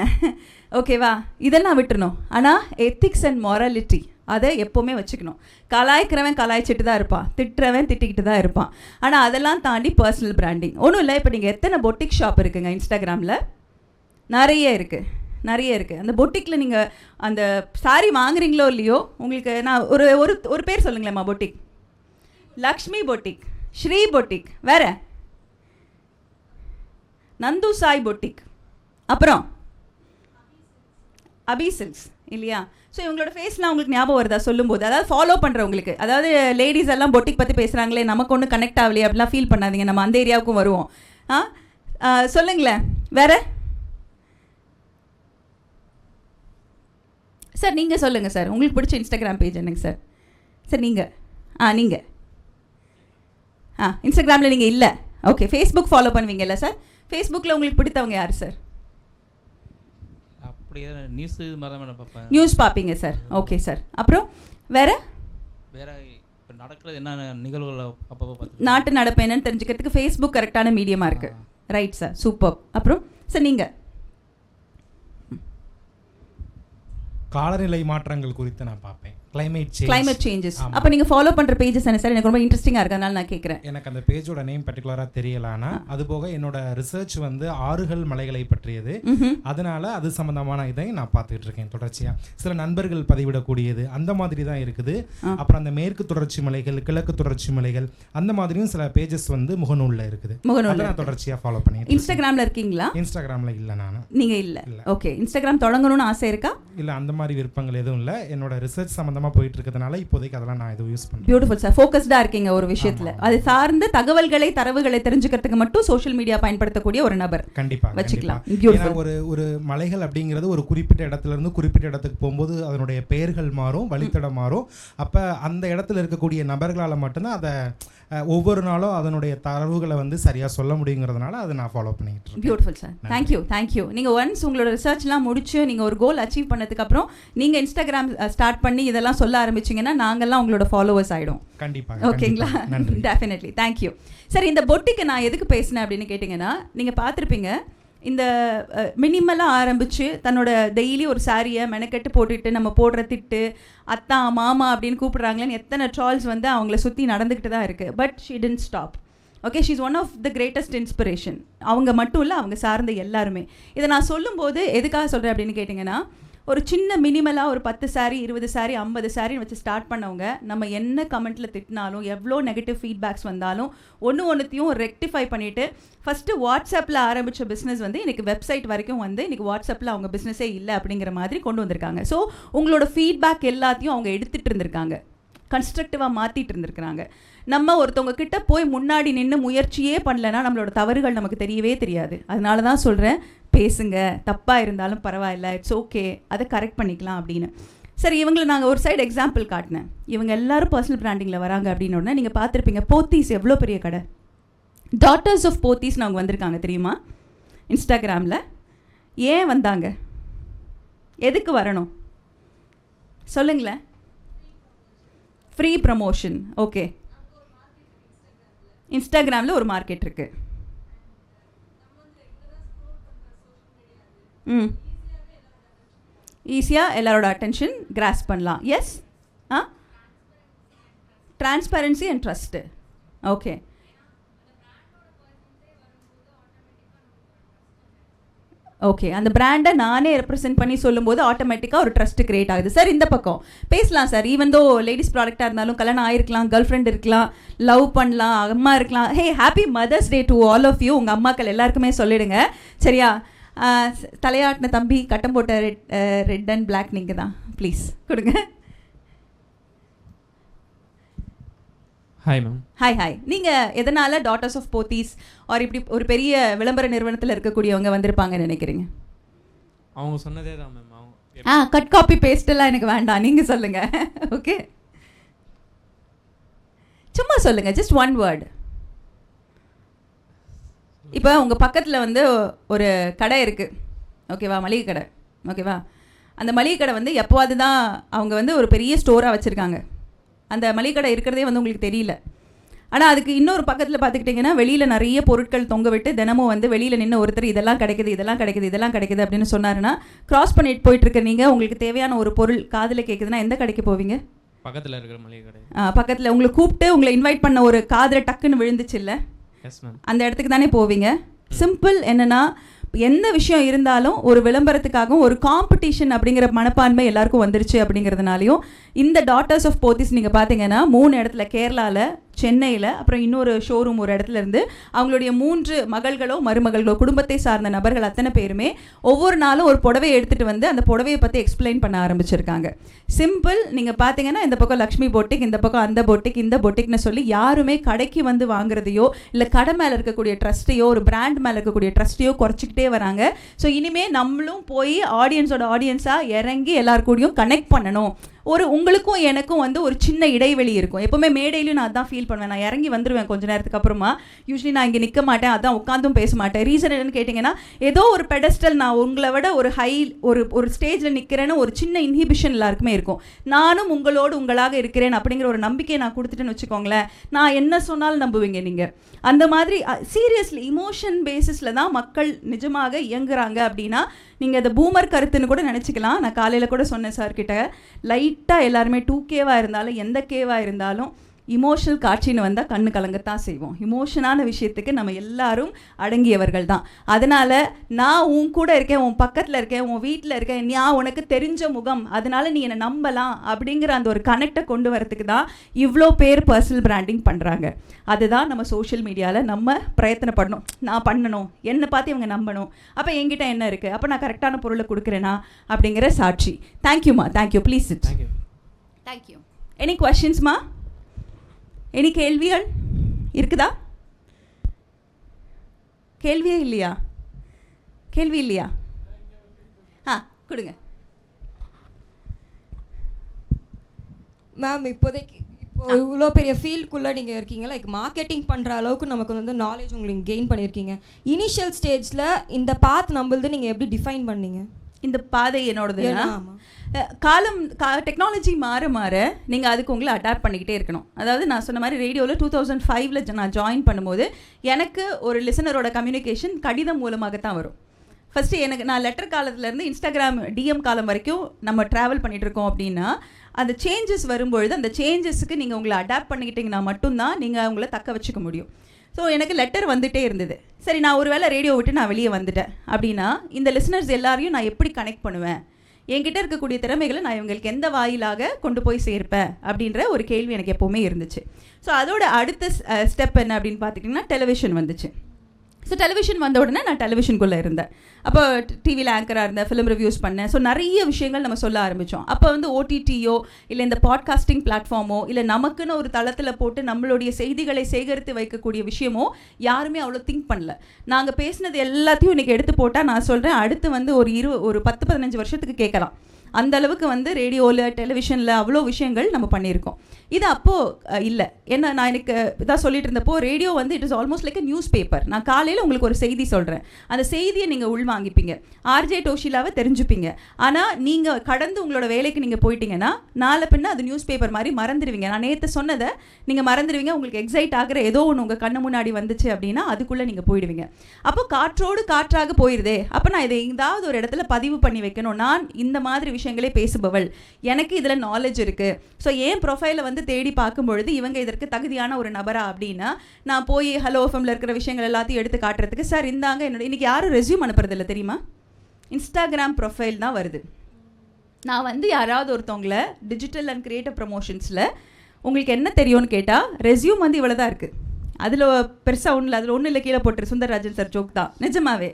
ஓகேவா? இதெல்லாம் விட்டுறணும். ஆனால் எத்திக்ஸ் அண்ட் மொராலிட்டி அதை எப்போவுமே வச்சுக்கணும். கலாய்க்கிறவன் கலாய்ச்சிட்டு தான் இருப்பான், திட்டுறவன் திட்டிக்கிட்டு தான் இருப்பான். ஆனால் அதெல்லாம் தாண்டி பர்சனல் பிராண்டிங் ஒன்றும் இல்லை. இப்போ நீங்கள் எத்தனை பொட்டிக் ஷாப் இருக்குங்க இன்ஸ்டாகிராமில்? நிறைய இருக்குது. அந்த பொட்டிக்கில் நீங்கள் அந்த சாரி வாங்குறீங்களோ இல்லையோ, உங்களுக்கு நான் ஒரு பேர் சொல்லுங்களேம்மா. Boutique, Lakshmi boutique, Sri boutique, வேற நந்து சாய் பொட்டிக், அப்புறம் அபிசில்ஸ் இல்லையா? ஸோ இவங்களோட ஃபேஸ்லாம் உங்களுக்கு ஞாபகம் வருதா சொல்லும்போது? அதாவது ஃபாலோ பண்ணுறவங்களுக்கு, அதாவது லேடிஸ் எல்லாம் பொட்டிக் பற்றி பேசுகிறாங்களே, நமக்கு ஒன்றும் கனெக்ட் ஆகலையே அப்படிலாம் ஃபீல் பண்ணாதீங்க, நம்ம அந்த ஏரியாவுக்கும் வருவோம். சொல்லுங்களேன் வேற சார். நீங்கள் சொல்லுங்கள் சார், உங்களுக்கு பிடிச்ச இன்ஸ்டாகிராம் பேஜ் என்னங்க சார்? சார் நீங்கள் இன்ஸ்டாகிராமில் நீங்கள் இல்லை, ஓகே. ஃபேஸ்புக் ஃபாலோ பண்ணுவீங்கல்ல சார்? ஃபேஸ்புக்கில் உங்களுக்கு பிடித்தவங்க யார் சார்? நியூஸ் பார்ப்பீங்க சார், ஓகே சார். அப்புறம் வேற நடக்கிறது என்ன நிகழ்வுகளை அப்பப்போ நாட்டு நடப்பு என்னன்னு தெரிஞ்சுக்கிறதுக்கு ஃபேஸ்புக் கரெக்டான மீடியமாக இருக்குது. Right sir, super. அப்புறம் சார் நீங்கள் காலநிலை மாற்றங்கள் குறித்து நான் பார்ப்பேன். Climate changes. அப்போ நீங்கள் ஃபாலோ பண்ணுற பேஜஸ் என்ன சார்? எனக்கு ரொம்ப இன்ட்ரெஸ்டிங்காக இருக்கு, அதனால நான் கேட்குறேன். எனக்கு அந்த பேஜோட நேம் பர்டிகுலராக தெரியலானா, அதுபோக என்னோட ரிசர்ச் வந்து ஆறுகள் மலைகளை பற்றியது, அதனால அது சம்மந்தமான இதை நான் பார்த்துக்கிட்டு இருக்கேன் தொடர்ச்சியாக. சில நண்பர்கள் பதிவிடக்கூடியது அந்த மாதிரி தான் இருக்குது. அப்புறம் அந்த மேற்கு தொடர்ச்சி மலைகள், கிழக்கு தொடர்ச்சி மலைகள், அந்த மாதிரியும் சில பேஜஸ் வந்து முகநூலில் இருக்குது. முகநூலில் நான் தொடர்ச்சியாக ஃபாலோ பண்ணி. இன்ஸ்டாகிராமில் இருக்கீங்களா? இன்ஸ்டாகிராமில் இல்லை நான். நீங்கள் இல்லை, ஓகே. இன்ஸ்டாகிராம் தொடங்கணும்னு ஆசை இருக்கா? இல்லை, அந்த மாதிரி விருப்பங்கள் எதுவும் இல்லை. என்னோட ரிசர்ச் சம்மந்தமாக போயிட்டு இருக்கிறதுனால இப்போதைக்கு அதெல்லாம் நான் எதுவும் யூஸ் பண்ணுறேன். பியூட்டிஃபுல் சார், ஃபோக்கஸ்டாக இருக்கீங்க ஒரு விஷயத்தில். அது சார்ந்த தகவல்களை, தரவுகளை தெரிஞ்சுக்கிறதுக்கு மட்டும் சோஷியல் மீடியா பயன்படுத்தக்கூடிய ஒரு நபர் கண்டிப்பாக வச்சுக்கலாம். ஒரு மலைகள் அப்படிங்கிறது ஒரு குறிப்பிட்ட இடத்துல இருந்து குறிப்பிட்ட இடத்துக்கு போகும்போது அதனுடைய பெயர்கள் மாறும், வழித்தடம் மாறும். அப்போ அந்த இடத்துல இருக்கக்கூடிய நபர்களால் மட்டும்தான் அதை ஒவ்வொரு நாளும் அதனுடைய தரவுகளை வந்து சரியாக சொல்ல முடியுங்கிறதுனால அதை நான் ஃபாலோ பண்ணிக்கிட்டு இருக்கேன். Beautiful sir, thank you. நீங்கள் ஒன்ஸ் உங்களோட ரிசர்ச்லாம் முடிச்சு நீங்கள் ஒரு கோல் அச்சீவ் பண்ணதுக்கப்புறம் நீங்கள் இன்ஸ்டாகிராம் ஸ்டார்ட் பண்ணி இதெல்லாம் சொல்ல ஆரம்பிச்சிங்கன்னா நாங்கள்லாம் உங்களோட ஃபாலோவர்ஸ் ஆகிடும். கண்டிப்பாக, ஓகேங்களா? Definitely, thank you. சார், இந்த பொட்டிக்கு நான் எதுக்கு பேசினேன் அப்படின்னு கேட்டிங்கன்னா, நீங்கள் பார்த்துருப்பீங்க, இந்த மினிமலாக ஆரம்பித்து தன்னோட டெய்லி ஒரு சாரியை மெனக்கெட்டு போட்டுட்டு நம்ம போடுற திட்டு, அத்தா மாமா அப்படின்னு கூப்பிட்றாங்களேன்னு எத்தனை ட்ரால்ஸ் வந்து அவங்கள சுற்றி நடந்துக்கிட்டு தான் இருக்குது. But she didn't stop. Okay, she is one of the greatest inspiration. அவங்க மட்டும் இல்லை, அவங்க சார்ந்த எல்லாருமே. இதை நான் சொல்லும்போது எதுக்காக சொல்கிறேன் அப்படின்னு கேட்டிங்கன்னா, ஒரு சின்ன மினிமலாக ஒரு 10 சாரி 20 சாரி 50 சாரின்னு வச்சு ஸ்டார்ட் பண்ணவங்க நம்ம என்ன கமெண்ட்டில் திட்டினாலும், எவ்வளோ நெகட்டிவ் ஃபீட்பேக்ஸ் வந்தாலும் ஒன்றுத்தையும் ரெக்டிஃபை பண்ணிவிட்டு ஃபஸ்ட்டு வாட்ஸ்அப்பில் ஆரம்பித்த பிஸ்னஸ் வந்து இன்றைக்கி வெப்சைட் வரைக்கும் வந்து இன்றைக்கி வாட்ஸ்அப்பில் அவங்க பிஸ்னஸே இல்லை அப்படிங்கிற மாதிரி கொண்டு வந்திருக்காங்க. ஸோ உங்களோட ஃபீட்பேக் எல்லாத்தையும் அவங்க எடுத்துகிட்டு இருந்திருக்காங்க, கன்ஸ்ட்ரக்டிவாக மாற்றிட்டு இருந்திருக்கிறாங்க. நம்ம ஒருத்தவங்க கிட்ட போய் முன்னாடி நின்று முயற்சியே பண்ணலைன்னா நம்மளோட தவறுகள் நமக்கு தெரியவே தெரியாது. அதனால தான் சொல்கிறேன், பேசுங்க, தப்பாக இருந்தாலும் பரவாயில்ல, இட்ஸ் ஓகே, அதை கரெக்ட் பண்ணிக்கலாம் அப்படின்னு. சரி, இவங்களை நாங்கள் ஒரு சைடு எக்ஸாம்பிள் காட்டினேன். இவங்க எல்லாரும் பர்சனல் பிராண்டிங்கில் வராங்க அப்படின்னு உடனே நீங்கள் பார்த்துருப்பீங்க, போத்தீஸ் எவ்வளோ பெரிய கடை. டாட்டர்ஸ் ஆஃப் போத்தீஸ்னு அவங்க வந்திருக்காங்க தெரியுமா இன்ஸ்டாகிராமில். ஏன் வந்தாங்க? எதுக்கு வரணும் சொல்லுங்களேன்? Free promotion. ஓகே, இன்ஸ்டாகிராமில் ஒரு மார்க்கெட் இருக்குது. ஈஸியாக எல்லாரோட அட்டென்ஷன் கிராஸ் பண்ணலாம். Yes, transparency and trust. Okay, okay, அந்த பிராண்டை நானே ரெப்ரசென்ட் பண்ணி சொல்லும்போது ஆட்டோமேட்டிக்காக ஒரு ட்ரஸ்ட்டு கிரியேட் ஆகுது. சார் இந்த பக்கம் பேசலாம் சார். ஈவன் தோ லேடிஸ் ப்ராடக்டாக இருந்தாலும் கல்யாணம் ஆயிருக்கலாம், கேர்ள் ஃப்ரெண்ட் இருக்கலாம், லவ் பண்ணலாம், அம்மா இருக்கலாம். Hey, happy Mother's Day to all of you. உங்கள் அம்மாக்கள் எல்லாருக்குமே சொல்லிடுங்க சரியா? தலையாட்டின தம்பி, கட்டம் போட்ட ரெட் அண்ட் பிளாக் நீங்கள் தான், ப்ளீஸ் கொடுங்க. Hi ma'am. ஹாய். நீங்கள் எதனால் டாட்டர்ஸ் ஆஃப் போத்தீஸ் ஆர் இப்படி ஒரு பெரிய விளம்பர நிறுவனத்தில் இருக்கக்கூடியவங்க வந்திருப்பாங்கன்னு நினைக்கிறீங்க? அவங்க சொன்னதே தான் மேம். அவங்க கட் காப்பி பேஸ்டெல்லாம் எனக்கு வேண்டாம், நீங்கள் சொல்லுங்கள். ஓகே, சும்மா சொல்லுங்கள், ஜஸ்ட் ஒன் வேர்டு. இப்போ உங்கள் பக்கத்தில் வந்து ஒரு கடை இருக்குது, ஓகேவா, மளிகை கடை, ஓகேவா. அந்த மளிகை கடை வந்து எப்போவாது தான் அவங்க வந்து ஒரு பெரிய ஸ்டோராக வச்சுருக்காங்க. அந்த மளிகை கடை இருக்கிறதே வந்து உங்களுக்கு தெரியல. ஆனால் அதுக்கு இன்னொரு பக்கத்தில் பார்த்துக்கிட்டிங்கன்னா வெளியில் நிறைய பொருட்கள் தொங்க விட்டு தினமும் வந்து வெளியில் நின்று ஒருத்தர் இதெல்லாம் கிடைக்குது, இதெல்லாம் கிடைக்குது, இதெல்லாம் கிடைக்குது அப்படின்னு சொன்னாருன்னா, கிராஸ் பண்ணிட்டு போயிட்டுருக்க நீங்கள் உங்களுக்கு தேவையான ஒரு பொருள் காதில் கேட்குதுன்னா எந்த கடைக்கு போவீங்க? பக்கத்தில் இருக்கிற மளிகை கடை. பக்கத்தில் உங்களை கூப்பிட்டு உங்களை இன்வைட் பண்ண ஒரு காதில் டக்குன்னு விழுந்துச்சு இல்லை, அந்த இடத்துக்கு தானே போவீங்க. சிம்பிள். என்னென்னா, எந்த விஷயம் இருந்தாலும் ஒரு விளம்பரத்துக்காகவும் ஒரு காம்படிஷன் அப்படிங்கிற மனப்பான்மை எல்லாருக்கும் வந்துருச்சு. அப்படிங்கிறதுனாலையும் இந்த டாட்டர்ஸ் ஆஃப் போத்தீஸ் நீங்கள் பார்த்தீங்கன்னா 3 இடத்துல, கேரளாவில், சென்னையில், அப்புறம் இன்னொரு ஷோரூம் ஒரு இடத்துல இருந்து அவங்களுடைய 3 மகள்களோ மருமகள்களோ குடும்பத்தை சார்ந்த நபர்கள் அத்தனை பேருமே ஒவ்வொரு நாளும் ஒரு புடவையை எடுத்துகிட்டு வந்து அந்த புடவையை பற்றி எக்ஸ்பிளைன் பண்ண ஆரம்பிச்சிருக்காங்க. சிம்பிள். நீங்கள் பார்த்தீங்கன்னா இந்த பக்கம் லக்ஷ்மி பொட்டிக், இந்த பக்கம் அந்த பொட்டிக், இந்த பொட்டிக்னு சொல்லி யாருமே கடைக்கு வந்து வாங்குறதையோ இல்லை கடை மேலே இருக்கக்கூடிய ட்ரஸ்ட்டையோ ஒரு பிராண்ட் மேலே இருக்கக்கூடிய ட்ரஸ்ட்டையோ குறைச்சிக்கிட்டே வராங்க. ஸோ இனிமேல் நம்மளும் போய் ஆடியன்ஸாக இறங்கி எல்லாருக்கூடையும் கனெக்ட் பண்ணணும். உங்களுக்கும் எனக்கும் வந்து ஒரு சின்ன இடைவெளி இருக்கும். எப்போவுமே மேடையிலும் நான் அதான் ஃபீல் பண்ணுவேன். நான் இறங்கி வந்துடுவேன் கொஞ்ச நேரத்துக்கு அப்புறமா. யூஸ்வலி நான் இங்கே நிற்க மாட்டேன், அதான் உட்காந்தும் பேச மாட்டேன். ரீசன் என்னன்னு கேட்டிங்கன்னா, ஏதோ ஒரு பெடஸ்டல், நான் உங்களை விட ஒரு ஒரு ஸ்டேஜில் நிற்கிறேன்னு ஒரு சின்ன இன்ஹிபிஷன் எல்லாருக்குமே இருக்கும். நானும் உங்களாக இருக்கிறேன் அப்படிங்கிற ஒரு நம்பிக்கையை நான் கொடுத்துட்டேன்னு வச்சுக்கோங்களேன், நான் என்ன சொன்னாலும் நம்புவீங்க நீங்கள். அந்த மாதிரி சீரியஸ்லி இமோஷன் பேசிஸில் தான் மக்கள் நிஜமாக இயங்குறாங்க. அப்படின்னா நீங்கள் அதை பூமர் கருத்துன்னு கூட நினச்சிக்கலாம். நான் காலையில் கூட சொன்னேன் சார்கிட்ட, லைட்டாக எல்லாருமே 2Kவாக இருந்தாலும் எந்த கேவாக இருந்தாலும் இமோஷனல் காட்சின்னு வந்தால் கண்ணு கலங்கத்தான் செய்வோம். இமோஷனான விஷயத்துக்கு நம்ம எல்லாரும் அடங்கியவர்கள் தான். அதனால் நான் உன் கூட இருக்கேன், உன் பக்கத்தில் இருக்கேன், உன் வீட்டில் இருக்கேன், நான் உனக்கு தெரிஞ்ச முகம், அதனால் நீ என்னை நம்பலாம் அப்படிங்கிற அந்த ஒரு கனெக்டை கொண்டு வரத்துக்கு தான் இவ்வளோ பேர் பர்சனல் பிராண்டிங் பண்ணுறாங்க. அதுதான் நம்ம சோஷியல் மீடியாவில் நம்ம பிரயத்தனப்படணும். நான் பண்ணணும், என்னை பார்த்து இவங்க நம்பணும், அப்போ என்கிட்ட என்ன இருக்குது, அப்போ நான் கரெக்டான பொருளை கொடுக்குறேனா அப்படிங்கிற சாட்சி. தேங்க்யூம்மா, thank you. Please sit. Thank you. Any கொஸ்டின்ஸ்மா? எனி கேள்விகள் இருக்குதா? கேள்வியே இல்லையா? கேள்வி இல்லையா? கொடுங்க மேம். இப்போ இவ்வளோ பெரிய ஃபீல்டுக்குள்ளே நீங்கள் இருக்கீங்க, லைக் மார்க்கெட்டிங் பண்ணுற அளவுக்கு நமக்கு வந்து நாலேஜ் உங்களுக்கு கெயின் பண்ணியிருக்கீங்க. இனிஷியல் ஸ்டேஜில் இந்த பாத் நம்மளது நீங்கள் எப்படி டிஃபைன் பண்ணீங்க? இந்த பாதை என்னோடது. டெக்னாலஜி மாற நீங்கள் அதுக்கு உங்களை அடாப்ட் பண்ணிக்கிட்டே இருக்கணும். அதாவது நான் சொன்ன மாதிரி ரேடியோவில் 2005 நான் ஜாயின் பண்ணும்போது எனக்கு ஒரு லிசனரோட கம்யூனிகேஷன் கடிதம் மூலமாகத்தான் வரும். ஃபஸ்ட்டு நான் லெட்டர் காலத்துலேருந்து இன்ஸ்டாகிராம் டிஎம் காலம் வரைக்கும் நம்ம ட்ராவல் பண்ணிகிட்ருக்கோம். அப்படின்னா அந்த சேஞ்சஸ் வரும்பொழுது அந்த சேஞ்சஸுக்கு நீங்கள் உங்களை அடாப்ட் பண்ணிக்கிட்டிங்கன்னா மட்டும்தான் நீங்கள் அவங்கள தக்க வச்சுக்க முடியும். ஸோ எனக்கு லெட்டர் வந்துகிட்டே இருந்தது. சரி, நான் ஒரு வேளை ரேடியோ விட்டு நான் வெளியே வந்துட்டேன் அப்படின்னா இந்த லிசனர்ஸ் எல்லாரையும் நான் எப்படி கனெக்ட் பண்ணுவேன், என்கிட்ட இருக்கக்கூடிய திறமைகளை நான் இவங்களுக்கு எந்த வாயிலாக கொண்டு போய் சேர்ப்பேன் அப்படின்ற ஒரு கேள்வி எனக்கு எப்போவுமே இருந்துச்சு. ஸோ அதோட அடுத்த ஸ்டெப் என்ன அப்படின்னு பார்த்துக்கிட்டிங்கன்னா டெலிவிஷன் வந்துச்சு. ஸோ டெலிவிஷன் வந்த உடனே நான் டெலிவிஷனுக்குள்ளே இருந்தேன். அப்போ டிவியில் ஆங்கராக இருந்தேன், ஃபிலிம் ரிவ்யூஸ் பண்ணேன். ஸோ நிறைய விஷயங்கள் நம்ம சொல்ல ஆரம்பித்தோம். அப்போ வந்து ஓடிடியோ இல்லை இந்த பாட்காஸ்டிங் பிளாட்ஃபார்மோ இல்லை நமக்குன்னு ஒரு தளத்தில் போட்டு நம்மளுடைய செய்திகளை சேகரித்து வைக்கக்கூடிய விஷயமோ யாருமே அவ்வளோ திங்க் பண்ணல. நாங்கள் பேசினது எல்லாத்தையும் இன்றைக்கி எடுத்து போட்டால் நான் சொல்கிறேன் அடுத்து வந்து ஒரு 10-15 வருஷத்துக்கு கேட்கலாம். அந்த அளவுக்கு வந்து ரேடியோவில் டெலிவிஷனில் அவ்வளோ விஷயங்கள் நம்ம பண்ணியிருக்கோம். இது அப்போது இல்லை. ஏன்னா நான் எனக்கு இதான் சொல்லிட்டு இருந்தப்போ ரேடியோ வந்து it is almost like a news paper. நான் காலையில் உங்களுக்கு ஒரு செய்தி சொல்கிறேன், அந்த செய்தியை நீங்கள் உள்வாங்கிப்பீங்க, ஆர்ஜே டோஷிலாவை தெரிஞ்சுப்பீங்க. ஆனால் நீங்கள் கடந்து உங்களோட வேலைக்கு நீங்கள் போயிட்டீங்கன்னா நாளை பின்ன அது நியூஸ் பேப்பர் மாதிரி மறந்துடுவீங்க. நான் நேற்று சொன்னதை நீங்கள் மறந்துடுவீங்க. உங்களுக்கு எக்ஸைட் ஆகிற ஏதோ ஒன்று உங்கள் கண்ணு முன்னாடி வந்துச்சு அப்படின்னா அதுக்குள்ளே நீங்கள் போயிடுவீங்க. அப்போ காற்றோடு காற்றாக போயிடுதே. அப்போ நான் இதை எதாவது ஒரு இடத்துல பதிவு பண்ணி வைக்கணும். நான் இந்த மாதிரி விஷயங்களே பேசுபவள், எனக்கு இதில் நாலேஜ் இருக்குது. ஸோ என் ப்ரொஃபைலை வந்து தேடி பார்க்கும்பொழுது இவங்க இதற்கு தகுதியான ஒரு நபரா அப்படின்னா நான் போய் ஹலோ எஃப்எம்ல இருக்கிற விஷயங்கள் எல்லாத்தையும் எடுத்து காட்டுறதுக்கு சார் இந்தாங்க என்னோட இன்றைக்கி யாரும் ரெஸ்யூம் அனுப்புறது இல்லை தெரியுமா? இன்ஸ்டாகிராம் ப்ரொஃபைல் தான் வருது. நான் வந்து யாராவது ஒருத்தவங்கள டிஜிட்டல் அண்ட் கிரியேட்டிவ் ப்ரமோஷன்ஸில் உங்களுக்கு என்ன தெரியும்னு கேட்டால் ரெஸ்யூம் வந்து இவ்வளோ தான் இருக்குது. அதில் பெருசாக ஒன்றும் இல்லை, அதில் ஒன்றும் இல்லை, கீழே போட்டுரு சுந்தரராஜன் சார் ஜோக் தான் நிஜமாவே.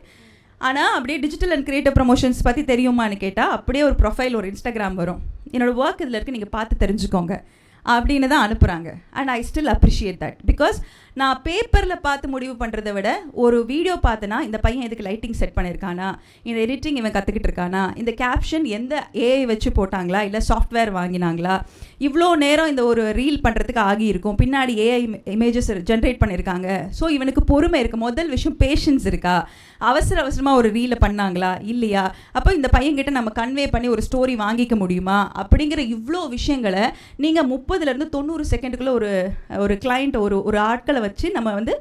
ஆனால் அப்படியே டிஜிட்டல் அண்ட் கிரியேட்டிவ் ப்ரமோஷன்ஸ் பற்றி தெரியுமான்னு கேட்டால் அப்படியே ஒரு ப்ரொஃபைல் ஒரு இன்ஸ்டாகிராம் வரும், என்னோடய ஒர்க் இதில் இருக்குது நீங்கள் பார்த்து தெரிஞ்சுக்கோங்க அப்படின்னு தான் அனுப்புகிறாங்க. And I still appreciate that. Because நான் பேப்பரில் பார்த்து முடிவு பண்ணுறதை விட ஒரு வீடியோ பார்த்தனா இந்த பையன் எதுக்கு லைட்டிங் செட் பண்ணியிருக்கானா, இந்த எடிட்டிங் இவன் கற்றுக்கிட்டு இருக்கானா, இந்த கேப்ஷன் எந்த ஏஐ வச்சு போட்டாங்களா இல்லை சாஃப்ட்வேர் வாங்கினாங்களா, இவ்வளோ நேரம் இந்த ஒரு ரீல் பண்ணுறதுக்கு ஆகியிருக்கும், பின்னாடி ஏஐ இமேஜஸ் ஜென்ரேட் பண்ணியிருக்காங்க, ஸோ இவனுக்கு பொறுமை இருக்குது. முதல் விஷயம் பேஷன்ஸ் இருக்கா, அவசரமாக ஒரு ரீலை பண்ணாங்களா இல்லையா, அப்போ இந்த பையன்கிட்ட நம்ம கன்வே பண்ணி ஒரு ஸ்டோரி வாங்கிக்க முடியுமா அப்படிங்கிற இவ்வளோ விஷயங்களை நீங்கள் 30 to 90 செகண்டுக்குள்ளே ஒரு கிளைண்ட் ஒரு ஆட்களை வச்சு நம்ம வந்து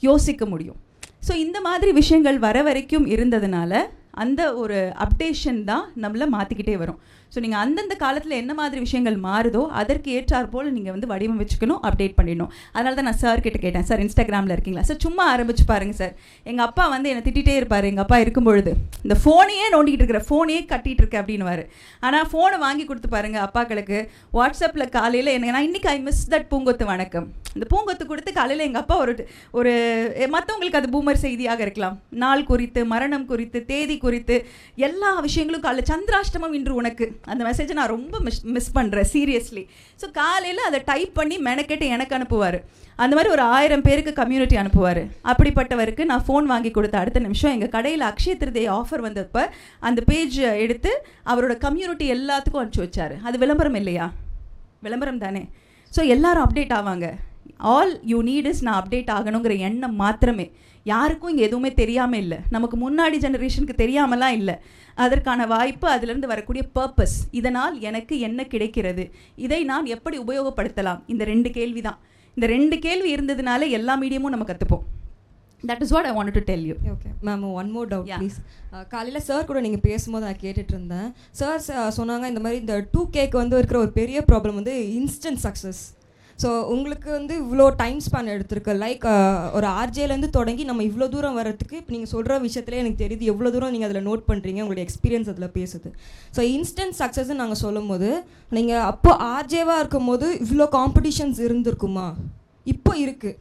யோசிக்க முடியும். ஸோ இந்த மாதிரி விஷயங்கள் வர வரைக்கும் இருந்ததுனால அந்த ஒரு அப்டேஷன் தான் நம்மளை மாற்றிக்கிட்டே வரும். ஸோ நீங்கள் அந்தந்த காலத்தில் என்ன மாதிரி விஷயங்கள் மாறுதோ அதற்கு ஏற்றாற் போல் நீங்கள் வந்து வடிவமைச்சுக்கணும், அப்டேட் பண்ணிடணும். அதனால தான் நான் சார் கிட்ட கேட்டேன், சார் இன்ஸ்டாகிராமில் இருக்கீங்களா சார், சும்மா ஆரம்பிச்சு பாருங்கள் சார். எங்கள் அப்பா வந்து என்னை திட்டிகிட்டே இருப்பார், எங்கள் அப்பா இருக்கும்பொழுது இந்த ஃபோனையே நோண்டிகிட்டு இருக்கிற, ஃபோனையே கட்டிகிட்டு இருக்க அப்படின்னுவார். ஆனால் ஃபோனை வாங்கி கொடுத்து பாருங்கள் அப்பாக்களுக்கு, வாட்ஸ்அப்பில் காலையில் எனக்கு நான் இன்றைக்கி ஐ மிஸ் தட் பூங்கொத்து வணக்கம், இந்த பூங்கொத்து கொடுத்து காலையில் எங்கள் அப்பா ஒரு மற்றவங்களுக்கு அது பூமர் செய்தியாக இருக்கலாம், நாள் குறித்து, மரணம் குறித்து, தேதி குறித்து எல்லா விஷயங்களும் காலையில் சந்திராஷ்டமம் இன்று உனக்கு, அந்த மெசேஜை நான் ரொம்ப மிஸ் பண்ணுறேன் சீரியஸ்லி. ஸோ காலையில் அதை டைப் பண்ணி மெனக்கெட்டு எனக்கு அனுப்புவார். அந்த மாதிரி ஒரு 1000 பேருக்கு கம்யூனிட்டி அனுப்புவார். அப்படிப்பட்டவருக்கு நான் ஃபோன் வாங்கி கொடுத்த அடுத்த நிமிஷம் எங்கள் கடையில் அக்ஷய திருதியை ஆஃபர் வந்தப்போ அந்த பேஜ் எடுத்து அவரோட கம்யூனிட்டி எல்லாத்துக்கும் அனுப்பிச்சி வச்சார். அது விளம்பரம் இல்லையா? விளம்பரம் தானே. ஸோ எல்லாரும் அப்டேட் ஆவாங்க. ஆல் யூ நீட் இஸ் நான் அப்டேட் ஆகணுங்கிற எண்ணம் மாத்திரமே. யாருக்கும் இங்கே எதுவுமே தெரியாமல் இல்லை, நமக்கு முன்னாடி ஜெனரேஷனுக்கு தெரியாமலாம் இல்லை. அதற்கான வாய்ப்பு, அதிலிருந்து வரக்கூடிய பர்பஸ், இதனால் எனக்கு என்ன கிடைக்கிறது, இதை நான் எப்படி உபயோகப்படுத்தலாம், இந்த 2 கேள்வி தான். இந்த 2 கேள்வி இருந்ததுனால எல்லா மீடியமும் நம்ம கற்றுப்போம். That is what I want to tell you. Okay ma'am, one more doubt please. காலையில் சார் கூட நீங்கள் பேசும்போது நான் கேட்டுட்டு இருந்தேன். சார் சொன்னாங்க இந்த மாதிரி இந்த 2Kக்கு வந்து இருக்கிற ஒரு பெரிய ப்ராப்ளம் வந்து இன்ஸ்டன்ட் சக்ஸஸ். ஸோ உங்களுக்கு வந்து இவ்வளோ டைம் ஸ்பேன் எடுத்திருக்கு, லைக் ஒரு ஆர்ஜேலேருந்து தொடங்கி நம்ம இவ்வளோ தூரம் வரதுக்கு இப்போ நீங்கள் சொல்கிற விஷயத்துலேயே எனக்கு தெரியுது எவ்வளோ தூரம் நீங்கள் அதில் நோட் பண்ணுறீங்க, உங்களுடைய எக்ஸ்பீரியன்ஸ் அதில் பேசுது. ஸோ இன்ஸ்டன்ட் சக்ஸஸ்ன்னு நாங்கள் சொல்லும் போது நீங்கள் அப்போ ஆர்ஜேவாக இருக்கும் போது இவ்வளோ காம்படிஷன்ஸ் இருந்திருக்குமா? இப்போ இருக்குது,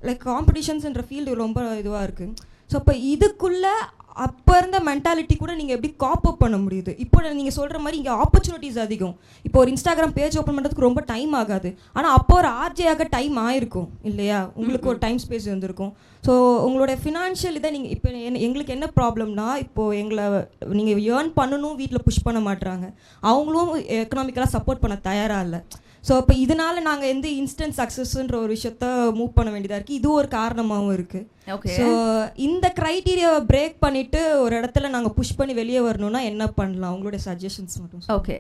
லைக் காம்படிஷன்ஸ்ன்ற ஃபீல்டு ரொம்ப இதுவாக இருக்குது. ஸோ அப்போ இதுக்குள்ளே அப்போ இருந்த மென்டாலிட்டி கூட நீங்கள் எப்படி காப் அப் பண்ண முடியுது? இப்போ நீங்கள் சொல்கிற மாதிரி இங்கே ஆப்பர்ச்சுனிட்டிஸ் அதிகம். இப்போ ஒரு இன்ஸ்டாகிராம் பேஜ் ஓப்பன் பண்ணுறதுக்கு ரொம்ப டைம் ஆகாது, ஆனால் அப்போ ஒரு ஆர்ஜேயாக டைம் ஆயிருக்கும் இல்லையா? உங்களுக்கு ஒரு டைம் ஸ்பேஸ் இருந்திருக்கும். ஸோ உங்களுடைய ஃபினான்ஷியல் இதை நீங்கள் இப்போ எங்களுக்கு என்ன ப்ராப்ளம்னா, இப்போது எங்களை நீங்கள் ஏர்ன் பண்ணணும், வீட்டில் புஷ் பண்ண மாட்டுறாங்க, அவங்களும் எக்கனாமிக்கலாக சப்போர்ட் பண்ண தயாராக இல்லை. ஸோ அப்போ இதனால் நாங்கள் எந்த இன்ஸ்டன்ட் சக்ஸஸ்ன்ற ஒரு விஷயத்த மூவ் பண்ண வேண்டியதாக இருக்குது. இது ஒரு காரணமாகவும் இருக்குது. ஓகே, ஸோ இந்த க்ரைட்டீரியாவை பிரேக் பண்ணிவிட்டு ஒரு இடத்துல நாங்கள் புஷ் பண்ணி வெளியே வரணும்னா என்ன பண்ணலாம்? உங்களுடைய சஜஷன்ஸ் மட்டும். ஓகே,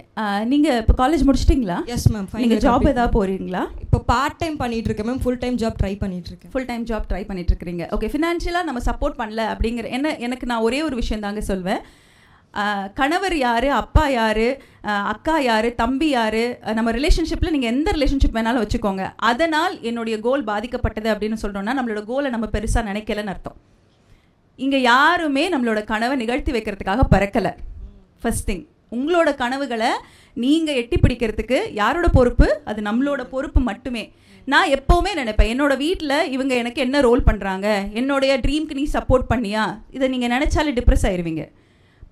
நீங்கள் இப்போ காலேஜ் முடிச்சிட்டிங்களா? Yes ma'am. நீங்கள் ஜாப் ஏதாவது போகிறீங்களா? இப்போ பார்ட் டைம் பண்ணிட்டு இருக்கேன் ma'am, full time job try பண்ணிட்டு இருக்கேன். ஃபுல் டைம் ஜாப் ட்ரை பண்ணிட்டு இருக்கிறீங்க. ஓகே, ஃபினான்ஷியலாக நம்ம சப்போர்ட் பண்ணல அப்படிங்கிற எனக்கு நான் ஒரே ஒரு விஷயம் தாங்க சொல்வேன். கணவர் யார், அப்பா யார், அக்கா யார், தம்பி யார், நம்ம ரிலேஷன்ஷிப்பில் நீங்கள் எந்த ரிலேஷன்ஷிப் வேணாலும் வச்சுக்கோங்க, அதனால் என்னுடைய கோல் பாதிக்கப்பட்டது அப்படின்னு சொல்கிறோன்னா நம்மளோட கோலை நம்ம பெருசாக நினைக்கலன்னு அர்த்தம். இங்கே யாருமே நம்மளோட கனவை நிகழ்த்தி வைக்கிறதுக்காக பறக்கலை. ஃபர்ஸ்ட் திங், உங்களோட கனவுகளை நீங்கள் எட்டி பிடிக்கிறதுக்கு யாரோட பொறுப்பு? அது நம்மளோட பொறுப்பு மட்டுமே. நான் எப்போவுமே நினைப்பேன், என்னோட வீட்டில் இவங்க எனக்கு என்ன ரோல் பண்ணுறாங்க, என்னுடைய ட்ரீம்க்கு நீ சப்போர்ட் பண்ணியா, இதை நீங்கள் நினச்சாலே டிப்ரெஸ் ஆயிடுவீங்க.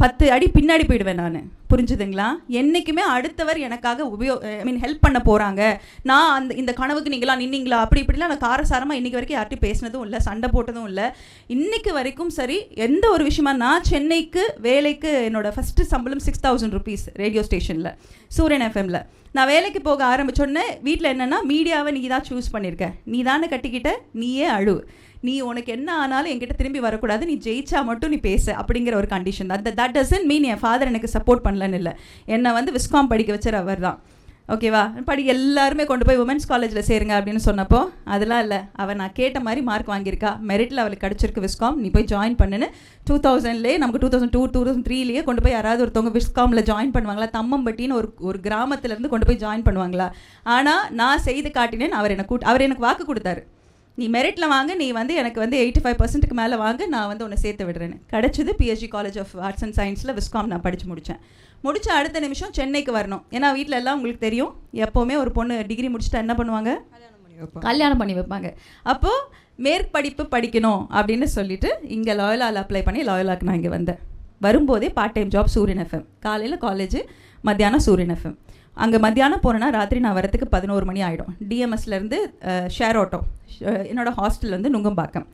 10 அடி பின்னாடி போயிடுவேன் நான். புரிஞ்சுதுங்களா? என்றைக்குமே அடுத்தவர் எனக்காக ஹெல்ப் பண்ண போகிறாங்க, நான் இந்த கனவுக்கு நீங்களாம் நின்னீங்களா, அப்படி இப்படிலாம் நான் காரசாரமாக இன்றைக்கி வரைக்கும் யார்ட்டையும் பேசினதும் இல்லை, சண்டை போட்டதும் இல்லை. இன்றைக்கு வரைக்கும் சரி, எந்த ஒரு விஷயமா நான் சென்னைக்கு வேலைக்கு என்னோடய ஃபஸ்ட்டு சம்பளம் 6,000 rupees ரேடியோ ஸ்டேஷனில் சூரியன் எஃப்எம்மில் நான் வேலைக்கு போக ஆரம்பித்தோடனே வீட்டில் என்னென்னா, மீடியாவை நீ தான் சூஸ் பண்ணியிருக்க, நீ தானே கட்டிக்கிட்ட, நீயே அழு, நீ உனக்கு என்ன ஆனாலும் என்கிட்ட திரும்பி வரக்கூடாது, நீ ஜெயிச்சா மட்டும் நீ பேச, அப்படிங்கிற ஒரு கண்டிஷன் தான். That doesn't mean N father எனக்கு சப்போர்ட் பண்ணலன்னு இல்லை. என்னை விஸ்காம் படிக்க வச்சார் அவர் தான். ஓகேவா? எல்லாருமே கொண்டு போய் உமன்ஸ் காலேஜில் சேருங்க அப்படின்னு சொன்னப்போ அதெல்லாம் இல்லை, அவள் நான் கேட்ட மாதிரி மார்க் வாங்கியிருக்கா, மெரிட்டில் அவளுக்கு கிடச்சிருக்கு விஸ்காம், நீ போய் ஜாயின் பண்ணுன்னு 2000லேயே நமக்கு 2002 2003லேயே கொண்டு போய் யாராவது ஒருத்தவங்க விஸ்காமில் ஜாயின் பண்ணுவாங்களா? தம்மம்பட்டின்னு ஒரு கிராமத்துலேருந்து கொண்டு போய் ஜாயின் பண்ணுவாங்களா? ஆனால் நான் செய்து காட்டினேன். அவர் எனக்கு வாக்கு கொடுத்தாரு, நீ மெரிட்டில் வாங்க, நீ எனக்கு 85% மேலே வாங்க, நான் உன்னை சேர்த்து விடுறேன்னு. கிடச்சிது PhD college of arts and சயின்ஸில் விஸ்காம் நான் படித்து முடித்தேன். அடுத்த நிமிஷம் சென்னைக்கு வரணும். ஏன்னா வீட்டில் எல்லாம் உங்களுக்கு தெரியும், எப்போவுமே ஒரு பொண்ணு டிகிரி முடிச்சுட்டா என்ன பண்ணுவாங்க? கல்யாணம் பண்ணி வைப்பாங்க. அப்போது மேற்படிப்பு படிக்கணும் அப்படின்னு சொல்லிட்டு இங்கே லாயலாவில் அப்ளை பண்ணி லாயலாவுக்கு நான் இங்கே வந்தேன். வரும்போதே பார்ட் டைம் ஜாப் சூரியன் எஃப்எம், காலையில் காலேஜ், மத்தியானம் சூரியன் எஃப்எம். அங்கே மத்தியானம் போனேன்னா ராத்திரி நான் வரத்துக்கு 11 மணி ஆகிடும். டிஎம்எஸ்லேருந்து ஷேர் ஆட்டோ, என்னோடய ஹாஸ்டல் நுங்கம்பாக்கம்,